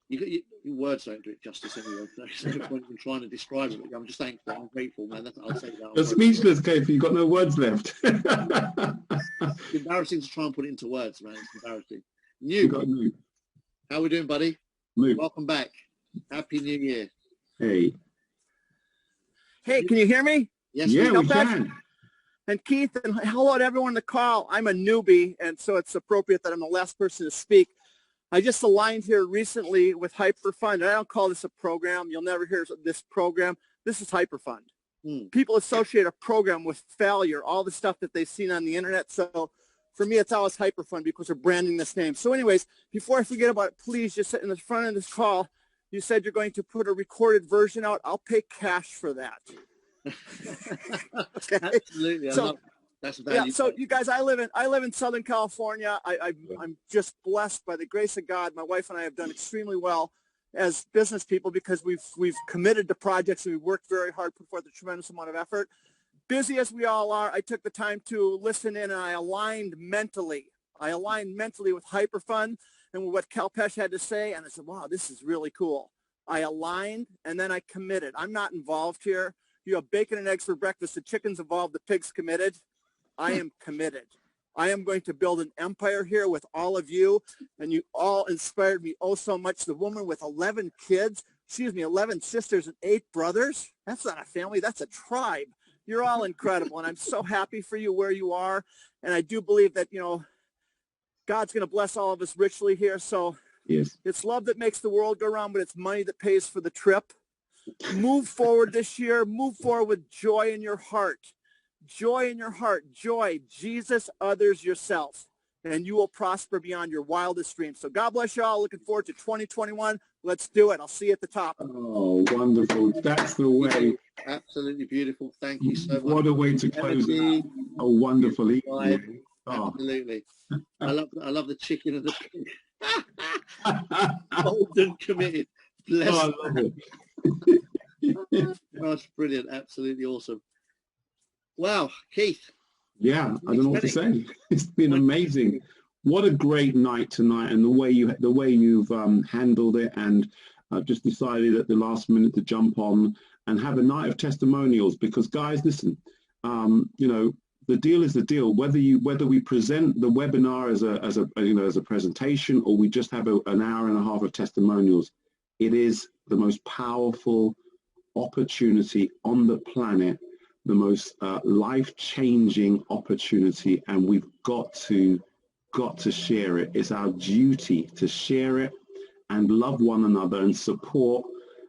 Your words don't do it justice anyway. There's no point in trying to describe it. I'm just thankful. I'm grateful, man. I'll say that. You're speechless, KP. You've got no words left. It's embarrassing to try and put it into words, man. It's embarrassing. New. How we doing, buddy? Welcome back. Happy New Year. Hey. Hey, can you hear me? Yes, we can. And Keith, and hello to everyone on the call. I'm a newbie, and so it's appropriate that I'm the last person to speak. I just aligned here recently with Hyperfund, and I don't call this a program. You'll never hear this program. This is Hyperfund. People associate a program with failure, all the stuff that they've seen on the internet. So for me, it's always Hyperfund because we're branding this name. So anyways, before I forget about it, please just sit in the front of this call. You said you're going to put a recorded version out. I'll pay cash for that. Okay. Absolutely. That's valuable. So you guys, I live in Southern California. I'm just blessed by the grace of God. My wife and I have done extremely well as business people because we've committed to projects and we've worked very hard, put forth a tremendous amount of effort. Busy as we all are, I took the time to listen in, and I aligned mentally. With Hyperfund and with what Kalpesh had to say, and I said, wow, this is really cool. I aligned, and then I committed. I'm not involved here. You have bacon and eggs for breakfast. The chicken's involved. The pig's committed. I am committed. I am going to build an empire here with all of you, and you all inspired me oh so much. The woman with 11 kids, 11 sisters and 8 brothers. That's not a family. That's a tribe. You're all incredible, and I'm so happy for you where you are. And I do believe that, God's going to bless all of us richly here. So yes, it's love that makes the world go round, but it's money that pays for the trip. Move forward this year. Move forward with joy in your heart. Joy in your heart. Joy. Jesus, others, yourself. And you will prosper beyond your wildest dreams. So God bless you all. Looking forward to 2021. Let's do it. I'll see you at the top. Oh, wonderful. That's the way. Absolutely beautiful. Thank you so much. What a way to close it. A wonderful evening. Oh. Absolutely. I love the chicken and the pig. Bold and committed. Bless. Oh, I love it. That's brilliant. Absolutely awesome. Wow, Keith. Yeah, I don't know what to say. It's been amazing. What a great night tonight, and the way you've handled it, and just decided at the last minute to jump on and have a night of testimonials. Because guys, listen, you know, the deal is the deal. Whether we present the webinar as a presentation, or we just have an hour and a half of testimonials, it is the most powerful opportunity on the planet, the most life-changing opportunity, and we've got to share it. It's our duty to share it and love one another and support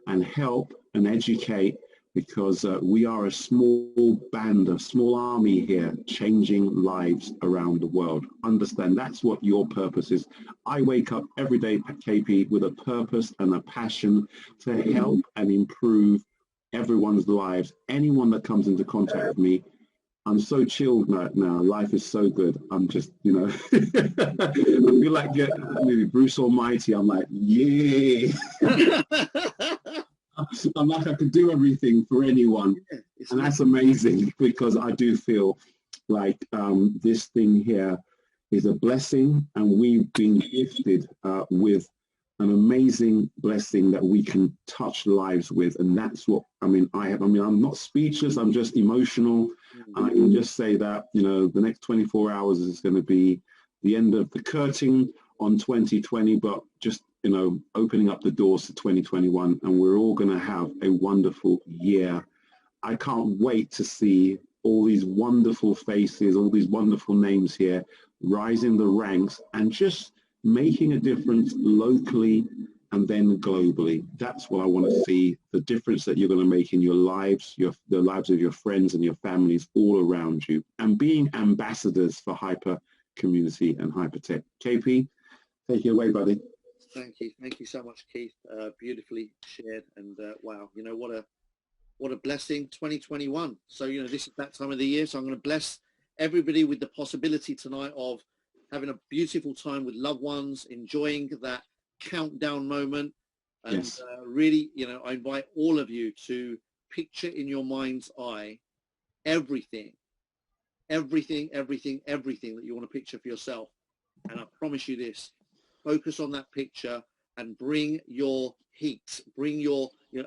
and help and educate, because we are a small band, a small army here, changing lives around the world. Understand, that's what your purpose is. I wake up every day, KP, with a purpose and a passion to help and improve everyone's lives. Anyone that comes into contact with me, I'm so chilled now. Life is so good. I'm just, you know, I feel like maybe Bruce Almighty. I'm like, yeah. I'm like, I can do everything for anyone. And that's amazing, because I do feel like this thing here is a blessing, and we've been gifted with an amazing blessing that we can touch lives with. And that's what, I'm not speechless, I'm just emotional. And I can just say that, you know, the next 24 hours is going to be the end of the curtain on 2020, but just, you know, opening up the doors to 2021, and we're all going to have a wonderful year. I can't wait to see all these wonderful faces, all these wonderful names here, rising the ranks and just making a difference locally and then globally. That's what I want to see, the difference that you're going to make in your lives, the lives of your friends and your families all around you, and being ambassadors for hyper community and hypertech. KP, take it away, buddy. Thank you so much, Keith. Beautifully shared, and wow, you know, what a blessing, 2021. So, you know, this is that time of the year, so I'm going to bless everybody with the possibility tonight of having a beautiful time with loved ones, enjoying that countdown moment, and yes. Really, you know, I invite all of you to picture in your mind's eye everything that you want to picture for yourself. And I promise you this, focus on that picture and bring your heat,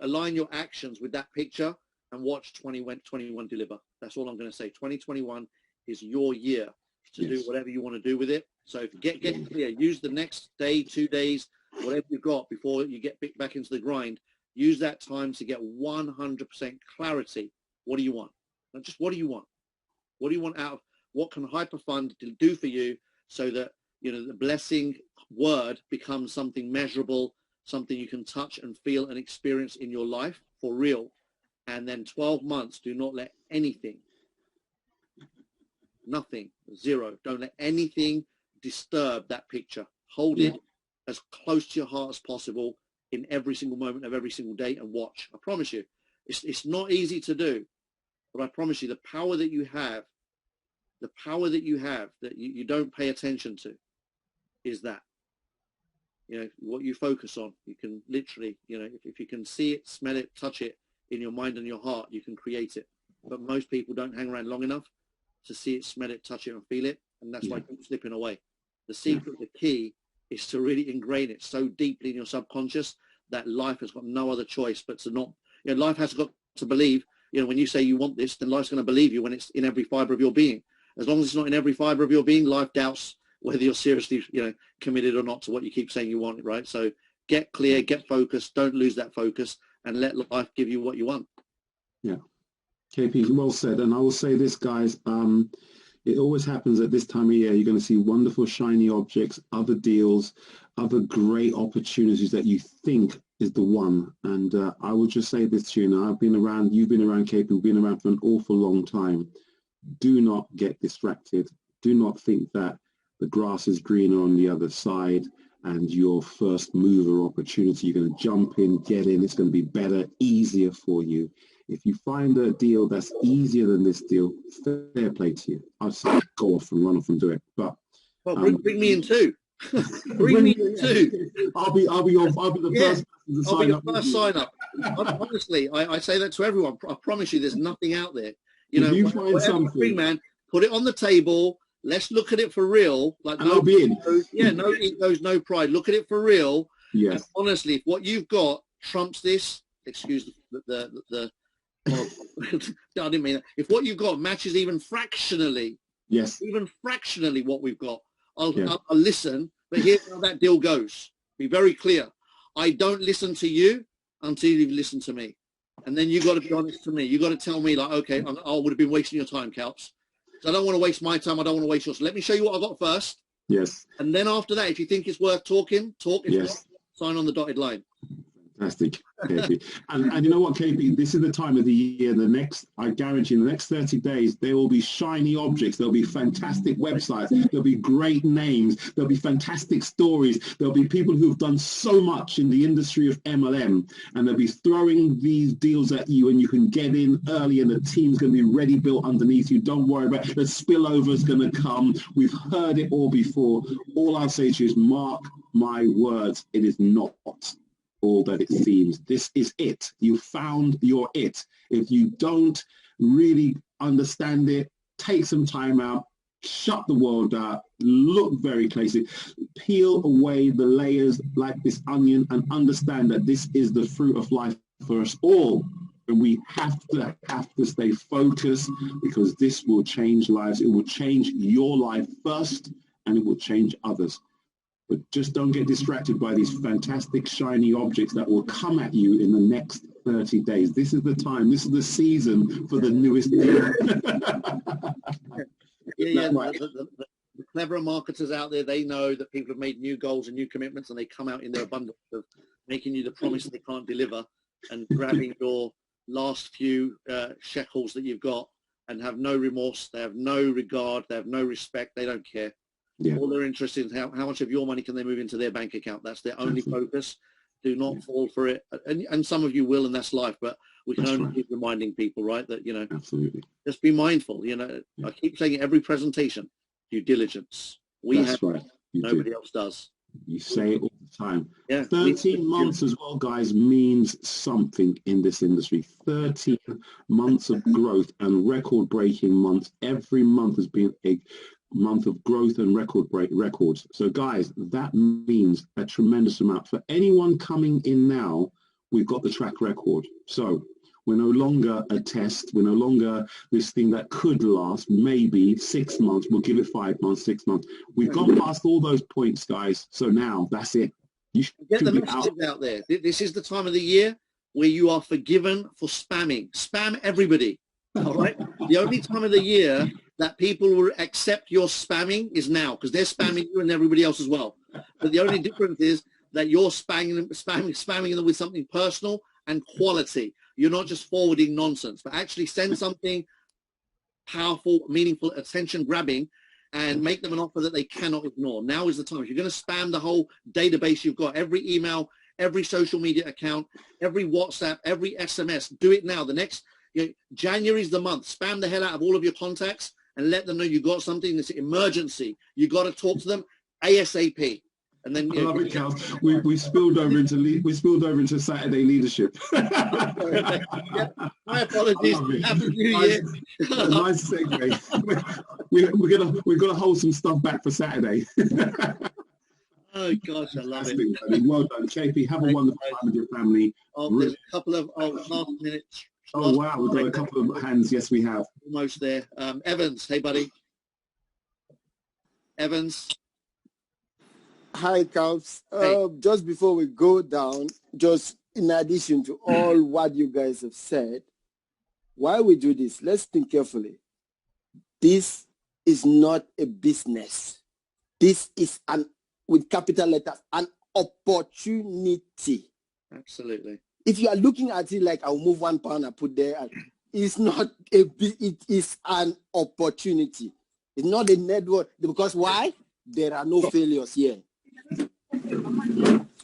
align your actions with that picture, and watch 2021 deliver. That's all I'm going to say. 2021 is your year to do whatever you want to do with it. So if you get clear, use the next day, 2 days, whatever you've got before you get back into the grind. Use that time to get 100% clarity. What do you want? Not just what do you want? What do you want out of, what can Hyperfund do for you, so that, you know, the blessing word becomes something measurable, something you can touch and feel and experience in your life for real. And then 12 months, do not let anything, nothing, zero, don't let anything disturb that picture. Hold it as close to your heart as possible in every single moment of every single day, and watch. I promise you, it's not easy to do, but I promise you, the power that you have that you don't pay attention to is that, you know, what you focus on. You can literally, you know, if you can see it, smell it, touch it in your mind and your heart, you can create it. But most people don't hang around long enough to see it, smell it, touch it, and feel it, and that's why it keeps slipping away. The secret, the key, is to really ingrain it so deeply in your subconscious that life has got no other choice but to not, you know, life has got to believe, you know, when you say you want this, then life's going to believe you when it's in every fiber of your being. As long as it's not in every fiber of your being, life doubts whether you're seriously, you know, committed or not to what you keep saying you want, right? So get clear, get focused, don't lose that focus, and let life give you what you want. Yeah. KP, well said. And I will say this, guys, it always happens at this time of year. You're going to see wonderful, shiny objects, other deals, other great opportunities that you think is the one. And I will just say this to you now. I've been around, you've been around, KP, we've been around for an awful long time. Do not get distracted. Do not think that the grass is greener on the other side and your first mover opportunity, you're going to jump in, get in, it's going to be better, easier for you. If you find a deal that's easier than this deal, fair play to you. I'd say go off and run off and do it. But well, bring me in too. Bring me in too. I'll be the first person to I'll be sign your up. first sign up. Honestly, I say that to everyone. I promise you, there's nothing out there. If you find something, man, put it on the table. Let's look at it for real. Like and I'll be in. No egos, no pride. Look at it for real. Yes. And honestly, if what you've got trumps this, excuse the I didn't mean that. If what you've got matches even fractionally, yes, even fractionally what we've got, I'll listen. But here's how that deal goes. Be very clear. I don't listen to you until you've listened to me. And then you got to be honest to me. You got to tell me, like, okay, I would have been wasting your time, Kalps. So I don't want to waste my time. I don't want to waste yours. So let me show you what I got first. Yes. And then after that, if you think it's worth talking, talk. If Yes. not, sign on the dotted line. Fantastic, KP. and you know what, KP, this is the time of the year, I guarantee in the next 30 days, there will be shiny objects, there'll be fantastic websites, there'll be great names, there'll be fantastic stories, there'll be people who've done so much in the industry of MLM, and they'll be throwing these deals at you, and you can get in early, and the team's going to be ready built underneath you. Don't worry about it. The spillover is going to come. We've heard it all before. All I'll say to you is, mark my words, it is not all that it seems. This is it. You found your it. If you don't really understand it, take some time out, shut the world out, look very closely, peel away the layers like this onion, and understand that this is the fruit of life for us all. And we have to stay focused, because this will change lives. It will change your life first, and it will change others. But just don't get distracted by these fantastic shiny objects that will come at you in the next 30 days. This is the time. This is the season for the newest deal. The cleverer marketers out there, they know that people have made new goals and new commitments, and they come out in their abundance of making you the promise they can't deliver and grabbing your last few shekels that you've got, and have no remorse. They have no regard. They have no respect. They don't care. Yeah. All they're interested in how much of your money can they move into their bank account. That's their only focus. Do not fall for it. And some of you will, and that's life. But we can only keep reminding people, right, that, you know, absolutely, just be mindful. You know, I keep saying it every presentation, due diligence. That's right. Nobody else does. You say it all the time. Yeah. 13 months as well, guys, means something in this industry. 13 months of growth and record-breaking months. Every month has been a month of growth and records. So guys, that means a tremendous amount. For anyone coming in now, we've got the track record. So we're no longer a test. We're no longer this thing that could last maybe 6 months. We'll give it 5 months, 6 months. We've gone past all those points, guys. So now that's it. You should get the be messages out there. This is the time of the year where you are forgiven for spamming. Spam everybody. All right. The only time of the year that people will accept your spamming is now, because they're spamming you and everybody else as well. But the only difference is that you're spamming them with something personal and quality. You're not just forwarding nonsense, but actually send something powerful, meaningful, attention grabbing, and make them an offer that they cannot ignore. Now is the time. If you're going to spam the whole database you've got, every email, every social media account, every WhatsApp, every SMS, do it now. The next, January is the month. Spam the hell out of all of your contacts and let them know you got something. It's an emergency. You got to talk to them ASAP. And then I love it, Cal. We spilled over into Saturday leadership. My apologies. Happy New Year. Nice segue. We're gonna hold some stuff back for Saturday. Oh gosh, I love it. Buddy. Well done, KP. Have a wonderful time with your family. Oh, there's a couple of last minutes. Oh wow, we've got a couple of hands. Yes, we have. Almost there. Evans, hey buddy. Evans. Hi, Kalps. Hey. Just before we go down, just in addition to all what you guys have said, why we do this, let's think carefully. This is not a business. This is with capital letters, an opportunity. Absolutely. If you are looking at it like I'll move £1 and put there, it's not a big, it is an opportunity. It's not a network, because why? There are no failures here.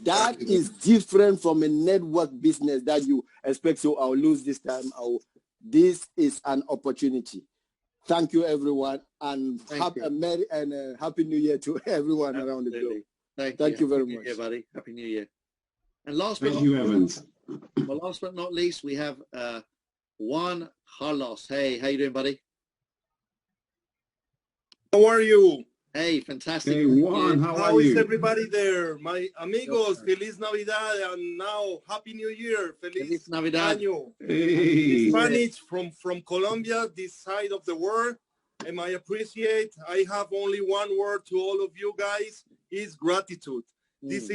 That is different from a network business that you expect, so I'll lose this time. This is an opportunity. Thank you, everyone, and happy New Year to everyone around the globe. Thank you very much. Yeah, buddy. Happy New Year. And last Thank you, Evans. Well, last but not least, we have Juan Carlos. Hey, how you doing, buddy? How are you? Hey, fantastic. Hey, Juan, how is everybody there? My amigos, Feliz Navidad, and now Happy New Year. Feliz Navidad. Año. Hey. Spanish from Colombia, this side of the world. And I appreciate, I have only one word to all of you guys, is gratitude. This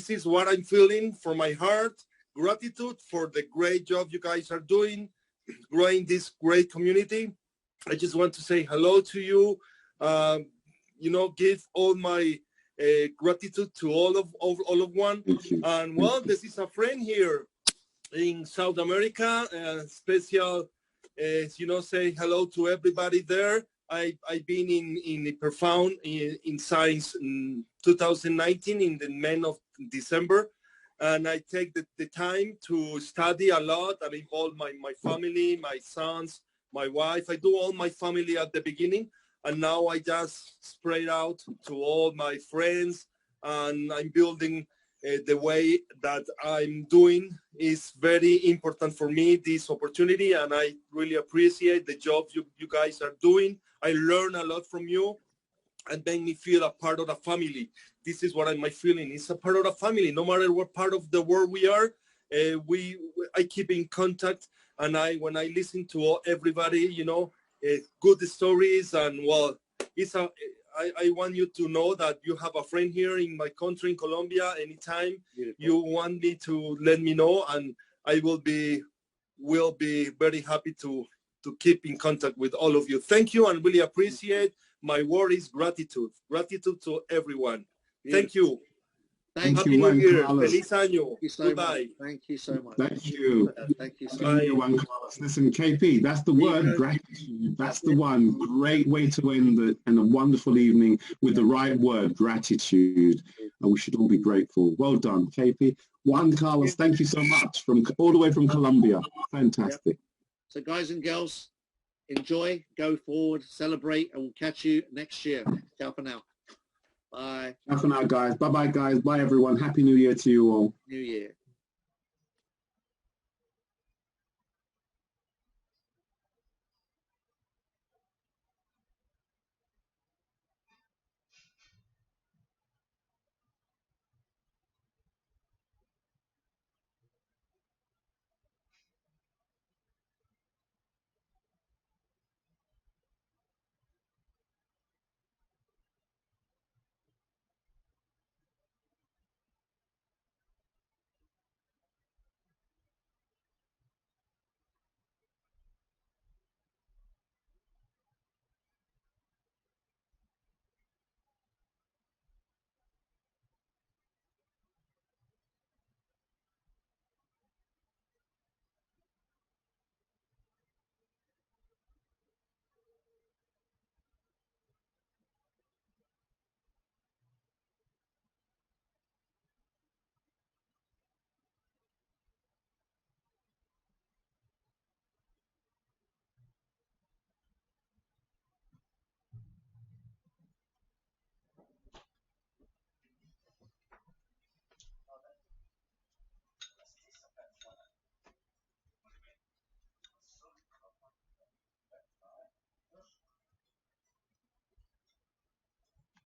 is what I'm feeling from my heart. Gratitude for the great job you guys are doing, growing this great community. I just want to say hello to you. Give all my gratitude to all of one. And well, this is a friend here in South America. Special, say hello to everybody there. I've been in Profound in Science in 2019 in the month of December. And I take the time to study a lot. I involve my family, my sons, my wife. I do all my family at the beginning. And now I just spread out to all my friends. And I'm building the way that I'm doing is very important for me, this opportunity. And I really appreciate the job you guys are doing. I learn a lot from you and make me feel a part of the family. This is what my feeling. It's a part of the family. No matter what part of the world we are, I keep in contact. And when I listen to everybody, good stories. And well, I want you to know that you have a friend here in my country, in Colombia. Anytime you want me to let me know, and I will be very happy to keep in contact with all of you. Thank you, and really appreciate. My word is gratitude. Gratitude to everyone. Thank you. Happy New Year. Feliz Año. Goodbye. Thank you so much. Thank you. Thank you so much. Thank you, Juan Carlos. Listen, KP, that's the word, gratitude. That's the one. Great way to end and a wonderful evening with the right word, gratitude. And we should all be grateful. Well done, KP. Juan Carlos, thank you so much, from all the way from Colombia. Fantastic. So guys and girls, enjoy, go forward, celebrate, and we'll catch you next year. Ciao for now. Bye. Ciao for now, guys. Bye-bye, guys. Bye, everyone. Happy New Year to you all. New Year.